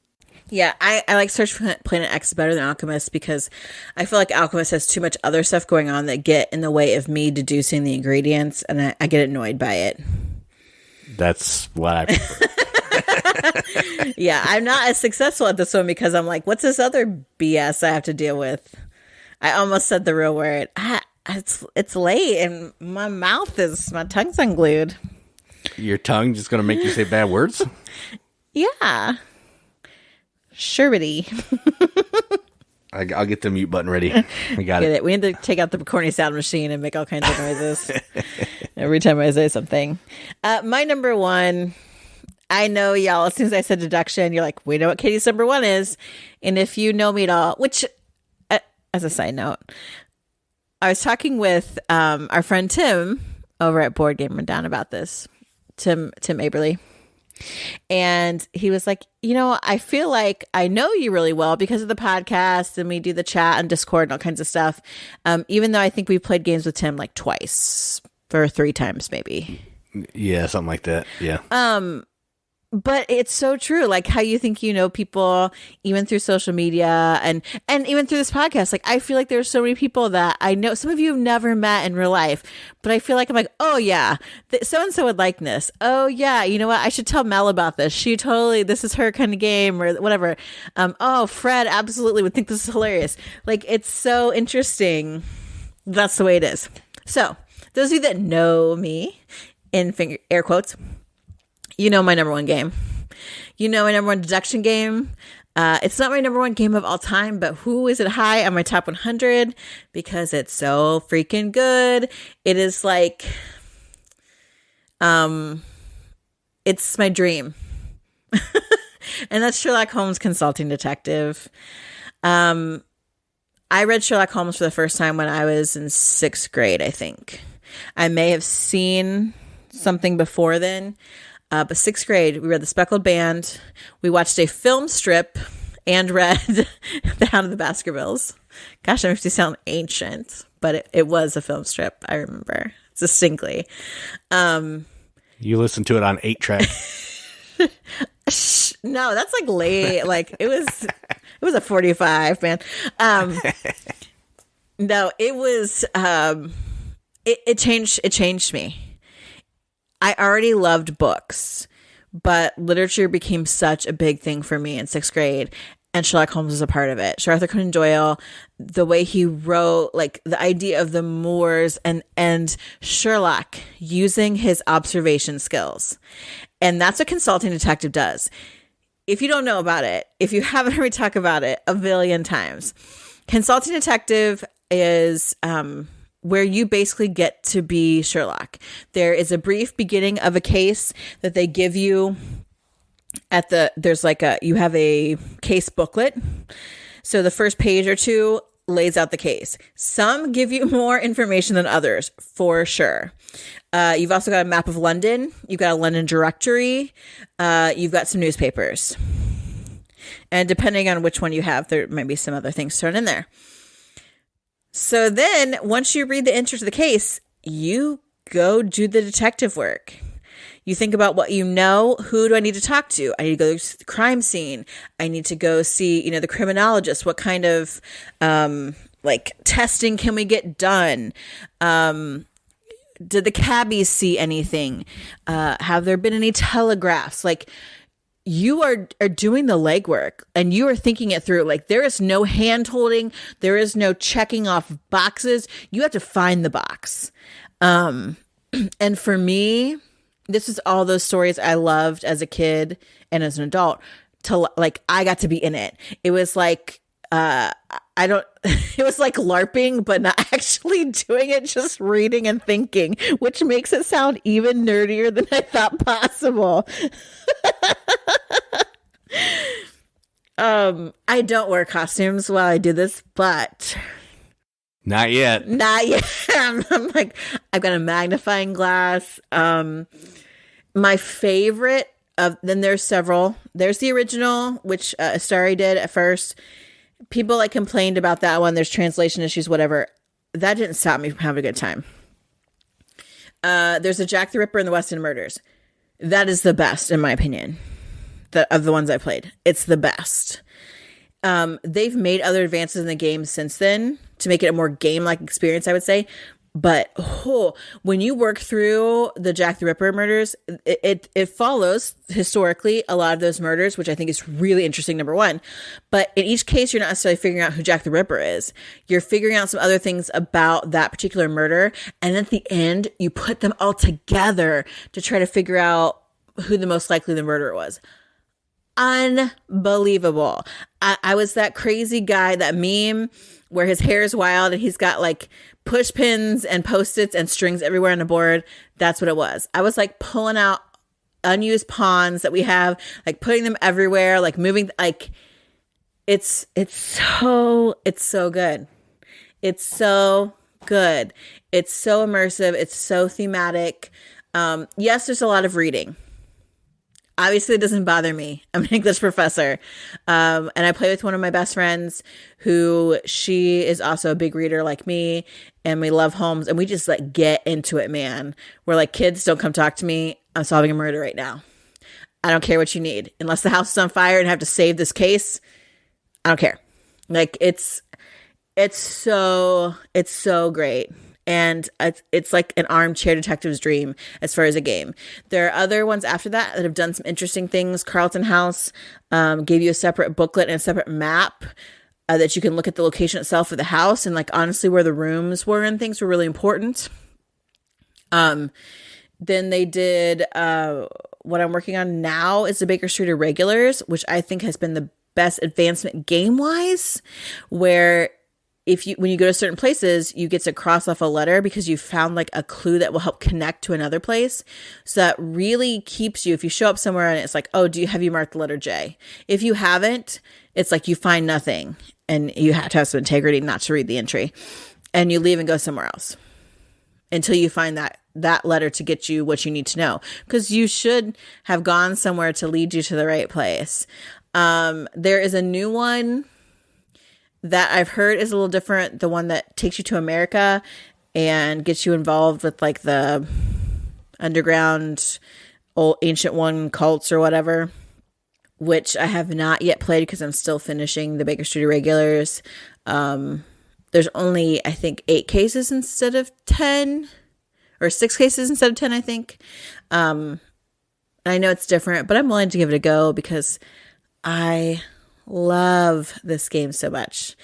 Yeah, I like Search for Planet X better than Alchemist because I feel like Alchemist has too much other stuff going on that get in the way of me deducing the ingredients, and I get annoyed by it. That's what I prefer. Yeah, I'm not as successful at this one because I'm like, what's this other BS I have to deal with? I almost said the real word. It's late and my tongue's unglued. Your tongue just going to make you say bad words? Yeah. Sherbety. I'll get the mute button ready. We got it. We need to take out the corny sound machine and make all kinds of noises every time I say something. My number one, I know y'all, as soon as I said deduction, you're like, we know what Katie's number one is. And if you know me at all, which, as a side note, I was talking with our friend Tim over at Board Game Rundown about this, Tim Aberly. And he was like, I feel like I know you really well because of the podcast and we do the chat and Discord and all kinds of stuff. Even though I think we've played games with Tim like twice or 3 times maybe. Yeah, something like that. Yeah. But it's so true. Like how you think people, even through social media and even through this podcast. Like I feel like there's so many people that I know. Some of you have never met in real life, but I feel like I'm like, oh yeah, so and so would like this. Oh yeah, you know what? I should tell Mel about this. This is her kind of game or whatever. Oh, Fred absolutely would think this is hilarious. Like it's so interesting. That's the way it is. So those of you that know me, in air quotes. My number one game. My number one deduction game. It's not my number one game of all time, but who is it high on my top 100? Because it's so freaking good. It is like, it's my dream. And that's Sherlock Holmes Consulting Detective. I read Sherlock Holmes for the first time when I was in 6th grade, I think. I may have seen something before then. But 6th grade, we read The Speckled Band. We watched a film strip and read The Hound of the Baskervilles. Gosh, I makes me sound ancient, but it was a film strip. I remember distinctly. You listened to it on 8-track. No, that's like late. Like it was a 45, man. No, it was. It changed me. I already loved books, but literature became such a big thing for me in 6th grade, and Sherlock Holmes was a part of it. Sir Arthur Conan Doyle, the way he wrote, like the idea of the Moors and Sherlock using his observation skills. And that's what consulting detective does. If you don't know about it, if you haven't heard me talk about it a billion times, consulting detective is where you basically get to be Sherlock. There is a brief beginning of a case that they give you you have a case booklet. So the first page or 2 lays out the case. Some give you more information than others, for sure. You've also got a map of London. You've got a London directory. You've got some newspapers. And depending on which one you have, there might be some other things thrown in there. So then once you read the intro to the case, you go do the detective work. You think about what you know. Who do I need to talk to? I need to go to the crime scene. I need to go see, the criminologist. What kind of testing can we get done? Did the cabbies see anything? Have there been any telegraphs? Like you are doing the legwork and you are thinking it through. Like there is no hand holding. There is no checking off boxes. You have to find the box. And for me, this is all those stories I loved as a kid and as an adult. I got to be in it. It was like it was like LARPing, but not actually doing it, just reading and thinking, which makes it sound even nerdier than I thought possible. I don't wear costumes while I do this, but not yet. I'm like, I've got a magnifying glass. My favorite then there's several. There's the original, which Astari did at first. People like complained about that one. There's translation issues, whatever. That didn't stop me from having a good time. There's a Jack the Ripper and the West End Murders. That is the best, in my opinion, of the ones I played. It's the best. They've made other advances in the game since then to make it a more game-like experience, I would say. But when you work through the Jack the Ripper murders, it follows historically a lot of those murders, which I think is really interesting, number one. But in each case, you're not necessarily figuring out who Jack the Ripper is. You're figuring out some other things about that particular murder. And at the end, you put them all together to try to figure out who the most likely the murderer was. Unbelievable. I was that crazy guy, that meme where his hair is wild and he's got like push pins and Post-its and strings everywhere on the board. That's what it was. I was like pulling out unused pawns that we have, like putting them everywhere, like moving, like it's so good. It's so good. It's so immersive. It's so thematic. Yes, there's a lot of reading. Obviously, it doesn't bother me. I'm an English professor. And I play with one of my best friends who she is also a big reader like me. And we love Holmes. And we just like get into it, man. We're like, kids, don't come talk to me. I'm solving a murder right now. I don't care what you need. Unless the house is on fire and I have to save this case, I don't care. Like it's so great. And it's like an armchair detective's dream as far as a game. There are other ones after that have done some interesting things. Carlton House gave you a separate booklet and a separate map that you can look at the location itself of the house. And like, honestly, where the rooms were and things were really important. Then they did what I'm working on now is the Baker Street Irregulars, which I think has been the best advancement game-wise, where when you go to certain places, you get to cross off a letter because you found like a clue that will help connect to another place. So that really keeps you, if you show up somewhere and it's like, oh, have you marked the letter J? If you haven't, it's like you find nothing and you have to have some integrity not to read the entry and you leave and go somewhere else until you find that letter to get you what you need to know, because you should have gone somewhere to lead you to the right place. There is a new one that I've heard is a little different. The one that takes you to America and gets you involved with like the underground old ancient one cults or whatever, which I have not yet played because I'm still finishing the Baker Street Irregulars. There's only, I think, 8 cases instead of 10, or 6 cases instead of 10, I think. I know it's different, but I'm willing to give it a go because I love this game so much.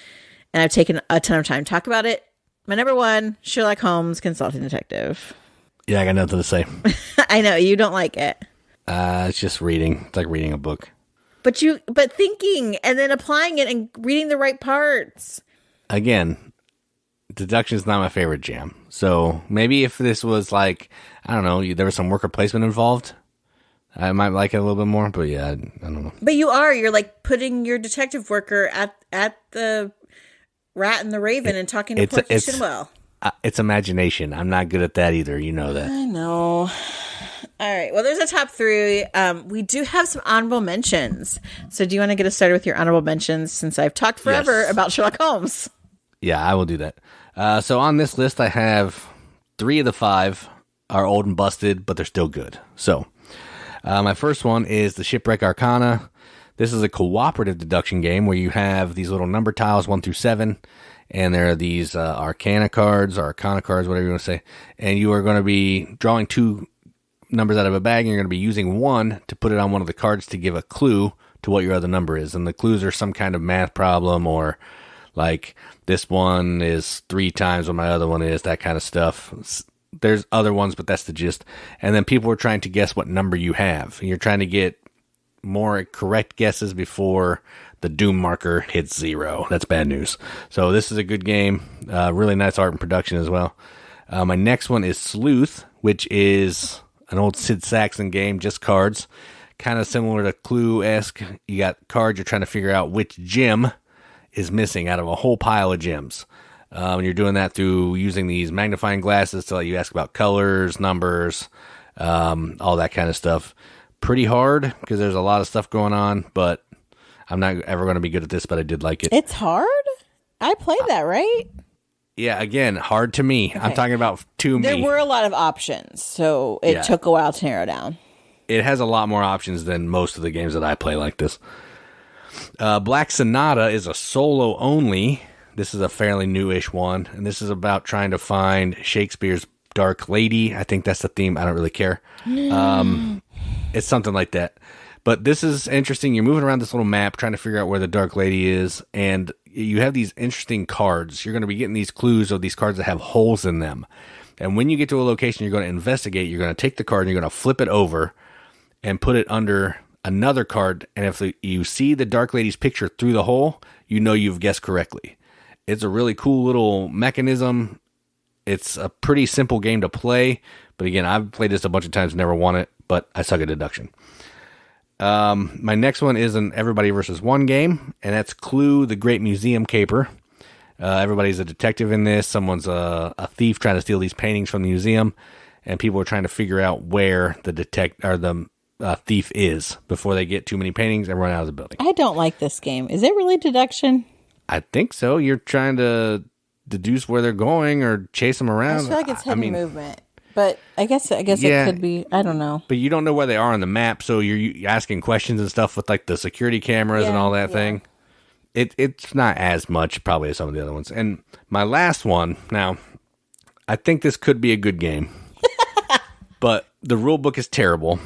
And I've taken a ton of time to talk about it. My number one, Sherlock Holmes, Consulting Detective. Yeah, I got nothing to say. I know, you don't like it. It's just reading. It's like reading a book. But thinking and then applying it and reading the right parts. Again, deduction is not my favorite jam. So maybe if this was like, I don't know, there was some worker placement involved, I might like it a little bit more, but yeah, I don't know. But you're like putting your detective worker at the Rat and the Raven and talking to Porky Shinwell. It's imagination. I'm not good at that either. You know that. I know. All right. Well, there's a top 3. We do have some honorable mentions. So do you want to get us started with your honorable mentions since I've talked forever about Sherlock Holmes? Yeah, I will do that. So on this list, I have 3 of the 5 are old and busted, but they're still good. So my first one is the Shipwreck Arcana. This is a cooperative deduction game where you have these little number tiles 1 through 7, and there are these Arcana cards, or Arcana cards, whatever you want to say, and you are going to be drawing 2 numbers out of a bag, and you're going to be using 1 to put it on one of the cards to give a clue to what your other number is. And the clues are some kind of math problem, or like this one is 3 times what my other one is, that kind of stuff. there's other ones, but that's the gist. And then people are trying to guess what number you have. And you're trying to get more correct guesses before the doom marker hits 0. That's bad news. So this is a good game. Really nice art and production as well. My next one is Sleuth, which is an old Sid Saxon game, just cards. Kind of similar to Clue-esque. You got cards, you're trying to figure out which gem is missing out of a whole pile of gems. And you're doing that through using these magnifying glasses to let you ask about colors, numbers, all that kind of stuff. Pretty hard because there's a lot of stuff going on, but I'm not ever going to be good at this, but I did like it. It's hard? I played that, right? Yeah, again, hard to me. Okay. I'm talking about to me. There were a lot of options, so it took a while to narrow down. It has a lot more options than most of the games that I play like this. Black Sonata is a solo only. This is a fairly newish one, and this is about trying to find Shakespeare's Dark Lady. I think that's the theme. I don't really care. It's something like that. But this is interesting. You're moving around this little map trying to figure out where the Dark Lady is, and you have these interesting cards. You're going to be getting these clues of these cards that have holes in them. And when you get to a location you're going to investigate, you're going to take the card and you're going to flip it over and put it under another card. And if you see the Dark Lady's picture through the hole, you know you've guessed correctly. It's a really cool little mechanism. It's a pretty simple game to play. But again, I've played this a bunch of times, never won it, but I suck at deduction. My next one is an everybody versus one game, and that's Clue, the Great Museum Caper. Everybody's a detective in this. Someone's a thief trying to steal these paintings from the museum, and people are trying to figure out where the thief is before they get too many paintings and run out of the building. I don't like this game. Is it really deduction? I think so. You're trying to deduce where they're going or chase them around. I feel like it's hidden movement. But I guess it could be, I don't know. But you don't know where they are on the map, so you're asking questions and stuff with like the security cameras and all that thing. It's not as much probably as some of the other ones. And my last one, now, I think this could be a good game. But the rule book is terrible.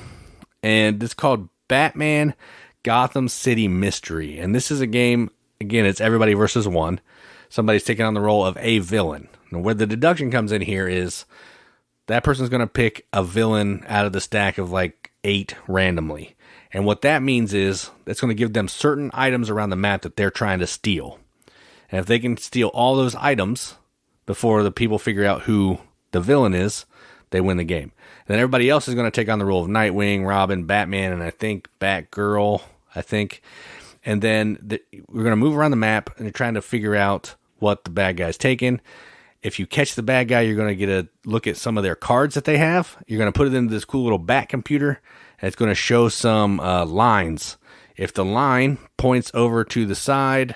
And it's called Batman Gotham City Mystery. And this is a game, again, it's everybody versus one. Somebody's taking on the role of a villain. And where the deduction comes in here is that person's going to pick a villain out of the stack of like 8 randomly. And what that means is it's going to give them certain items around the map that they're trying to steal. And if they can steal all those items before the people figure out who the villain is, they win the game. And then everybody else is going to take on the role of Nightwing, Robin, Batman, and I think Batgirl, And then we're going to move around the map and they're trying to figure out what the bad guy's taking. If you catch the bad guy, you're going to get a look at some of their cards that they have. You're going to put it into this cool little bat computer, and it's going to show some lines. If the line points over to the side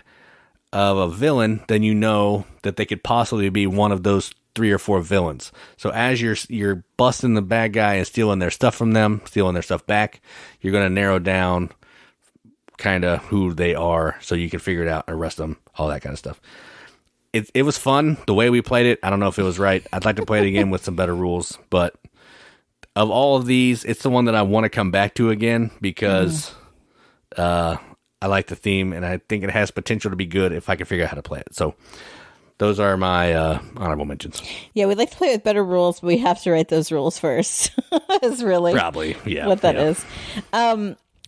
of a villain, then you know that they could possibly be one of those 3 or 4 villains. So as you're busting the bad guy and stealing their stuff from them, stealing their stuff back, you're going to narrow down kind of who they are so you can figure it out, arrest them, all that kind of stuff. It was fun the way we played it. I don't know if it was right. I'd like to play it again with some better rules, but of all of these, it's the one that I want to come back to again because I like the theme and I think it has potential to be good if I can figure out how to play it. So those are my honorable mentions. Yeah, we'd like to play with better rules, but we have to write those rules first. Is really probably what that is.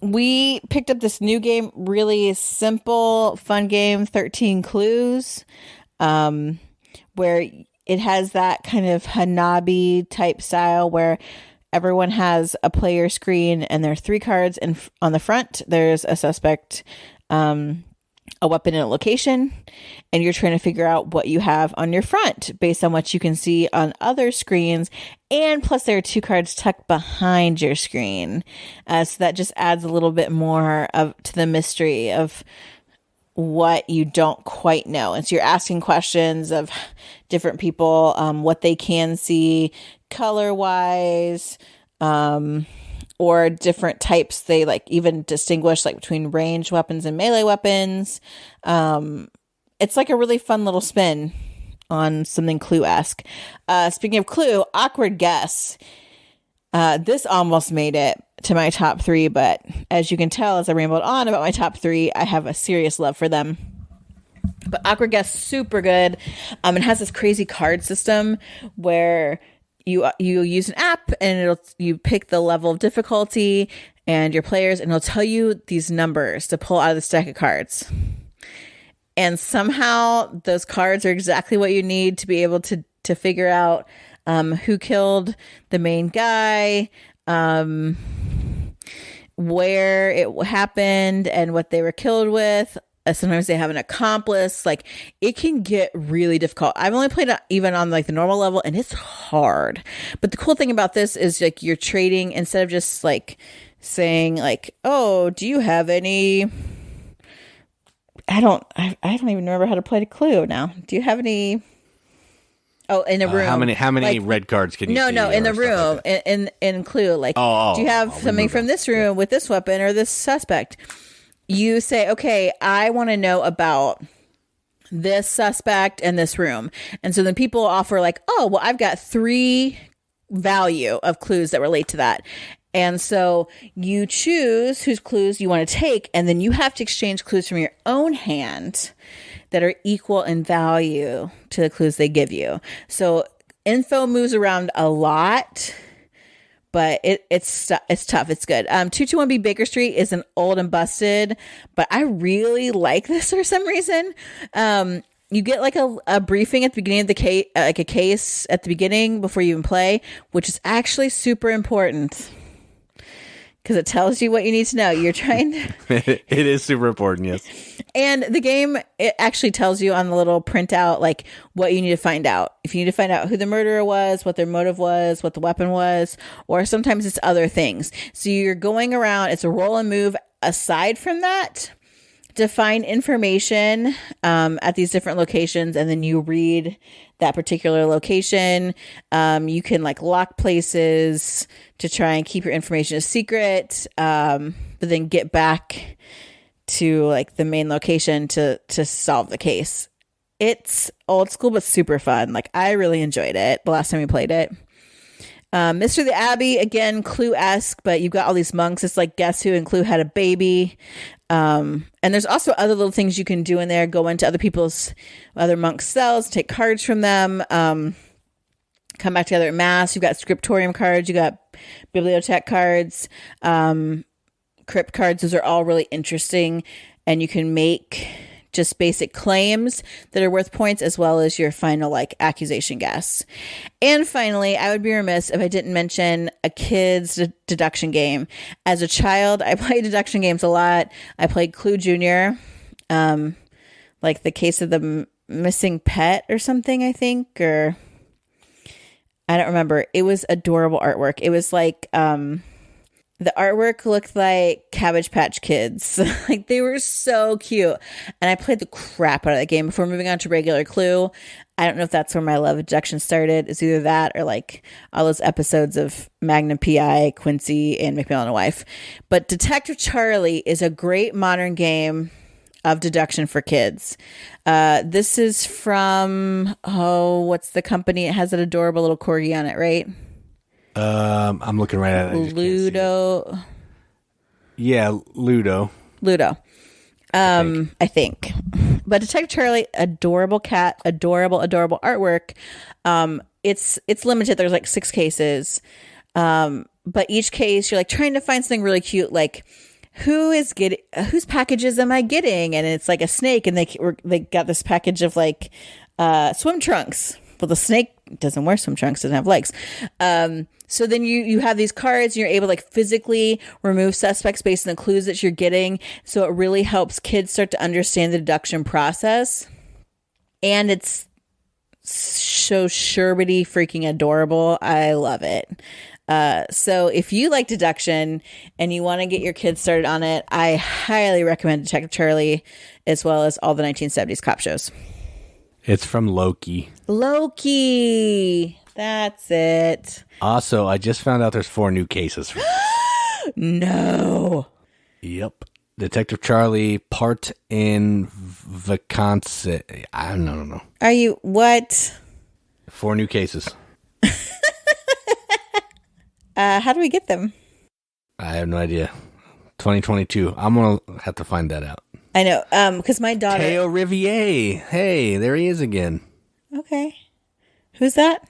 We picked up this new game, really simple, fun game, 13 Clues. Where it has that kind of Hanabi type style where everyone has a player screen and there are 3 cards on the front. There's a suspect, a weapon, and a location, and you're trying to figure out what you have on your front based on what you can see on other screens. And plus there are 2 cards tucked behind your screen. So that just adds a little bit more to the mystery of what you don't quite know. And so you're asking questions of different people, what they can see color wise, or different types. They like even distinguish like between ranged weapons and melee weapons. It's like a really fun little spin on something Clue-esque. Speaking of Clue, awkward guess. This almost made it to my top 3, but as you can tell, as I rambled on about my top 3, I have a serious love for them. But Awkward Guess, super good. It has this crazy card system where you use an app, and you pick the level of difficulty and your players, and it'll tell you these numbers to pull out of the stack of cards. And somehow those cards are exactly what you need to be able to figure out who killed the main guy, where it happened, and what they were killed with. Sometimes they have an accomplice. Like, it can get really difficult. I've only played even on like the normal level, and it's hard. But the cool thing about this is like you're trading, instead of just like saying like, oh, do you have any, I don't even remember how to play the Clue now. Do you have any? Oh, in the room. How many like, red cards can you see? No, in the room, like in Clue. Like, do you have something from this room with this weapon or this suspect? You say, okay, I want to know about this suspect and this room. And so then people offer like, oh, well, I've got 3 value of clues that relate to that. And so you choose whose clues you want to take, and then you have to exchange clues from your own hand that are equal in value to the clues they give you. So info moves around a lot, but it's tough. It's good. 221B Baker Street is an old and busted, but I really like this for some reason. You get like a briefing at the beginning of the case, like a case at the beginning before you even play, which is actually super important because it tells you what you need to know. You're trying to... It is super important, yes. And the game, it actually tells you on the little printout, like, what you need to find out. If you need to find out who the murderer was, what their motive was, what the weapon was, or sometimes it's other things. So you're going around, it's a roll and move aside from that to find information at these different locations, and then you read that particular location. You can like lock places to try and keep your information a secret, but then get back to like the main location to solve the case. It's old school but super fun. Like, I really enjoyed it the last time we played it. Mr. the Abbey, again, Clue-esque, but you've got all these monks. It's like Guess Who, and Clue had a baby. And there's also other little things you can do in there. Go into other monks' cells, take cards from them, come back together at Masque. You've got scriptorium cards. You got bibliotech cards, crypt cards. Those are all really interesting. And you can make just basic claims that are worth points, as well as your final like accusation guess. And finally, I would be remiss if I didn't mention a kid's deduction game. As a child, I played deduction games a lot. I played Clue Junior, like the case of the missing pet or something, I think, or I don't remember. It was adorable artwork. It was like, the artwork looked like Cabbage Patch Kids. Like, they were so cute. And I played the crap out of that game before moving on to regular Clue. I don't know if that's where my love of deduction started. It's either that or like all those episodes of Magnum P.I., Quincy, and McMillan and Wife. But Detective Charlie is a great modern game of deduction for kids. This is from, what's the company? It has an adorable little corgi on it, right? I'm looking right at it. Ludo. Yeah, Ludo. I think. But Detective Charlie, adorable cat, adorable artwork. It's limited. There's like 6 cases. But each case you're like trying to find something really cute, like whose packages am I getting? And it's like a snake, and they got this package of like swim trunks. Well, the snake doesn't wear swim trunks, doesn't have legs. So then you have these cards, and you're able to like physically remove suspects based on the clues that you're getting. So it really helps kids start to understand the deduction process. And it's so sherbety freaking adorable. I love it. So if you like deduction and you want to get your kids started on it, I highly recommend Detective Charlie, as well as all the 1970s cop shows. It's from Loki. That's it. Also, I just found out there's 4 new cases. No. Yep. Detective Charlie, part in vacancy. I don't know. Are you, what? 4 new cases. How do we get them? I have no idea. 2022. I'm going to have to find that out. I know, because my daughter... Teo Riviere. Hey, there he is again. Okay. Who's that?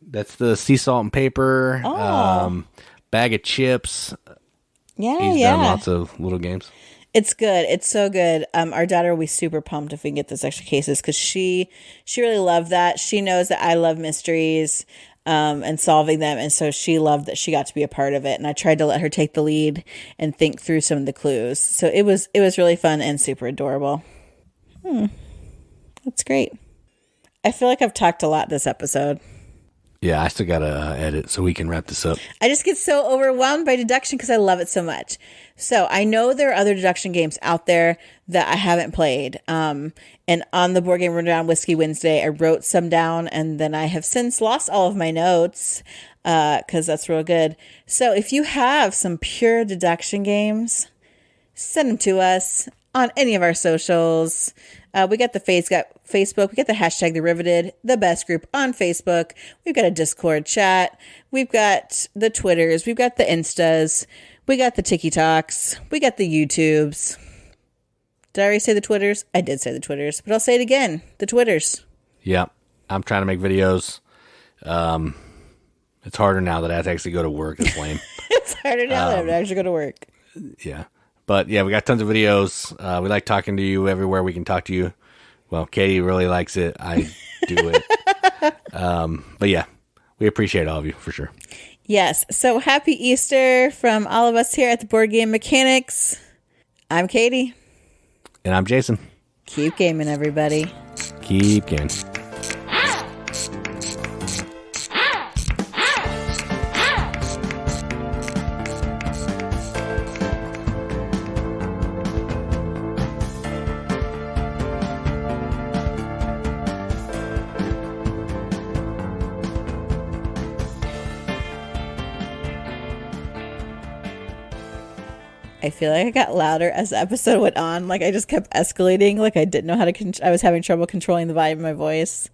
That's the sea salt and paper. Bag of chips. Yeah, He's done lots of little games. It's good. It's so good. Our daughter will be super pumped if we can get those extra cases because she really loved that. She knows that I love mysteries and solving them, and so she loved that she got to be a part of it. And I tried to let her take the lead and think through some of the clues. So it was really fun and super adorable. That's great. I feel like I've talked a lot this episode. Yeah, I still got to edit so we can wrap this up. I just get so overwhelmed by deduction because I love it so much. So I know there are other deduction games out there that I haven't played. And on the Board Game Rundown Whiskey Wednesday, I wrote some down, and then I have since lost all of my notes because that's real good. So if you have some pure deduction games, send them to us on any of our socials. We got the Facebook. We got the hashtag The Riveted, the best group on Facebook. We've got a Discord chat. We've got the Twitters. We've got the Instas. We got the TikToks. We got the YouTubes. Did I already say the Twitters? I did say the Twitters, but I'll say it again. The Twitters. Yeah. I'm trying to make videos. It's harder now that I have to actually go to work. It's lame. It's harder now that I have to actually go to work. Yeah. But yeah, we got tons of videos. We like talking to you everywhere we can talk to you. Well, Katie really likes it. I do it. But yeah, we appreciate all of you for sure. Yes. So happy Easter from all of us here at the Board Game Mechanics. I'm Katie. And I'm Jason. Keep gaming, everybody. Keep gaming. I feel like I got louder as the episode went on. Like I just kept escalating. Like I didn't know how to. I was having trouble controlling the volume of my voice.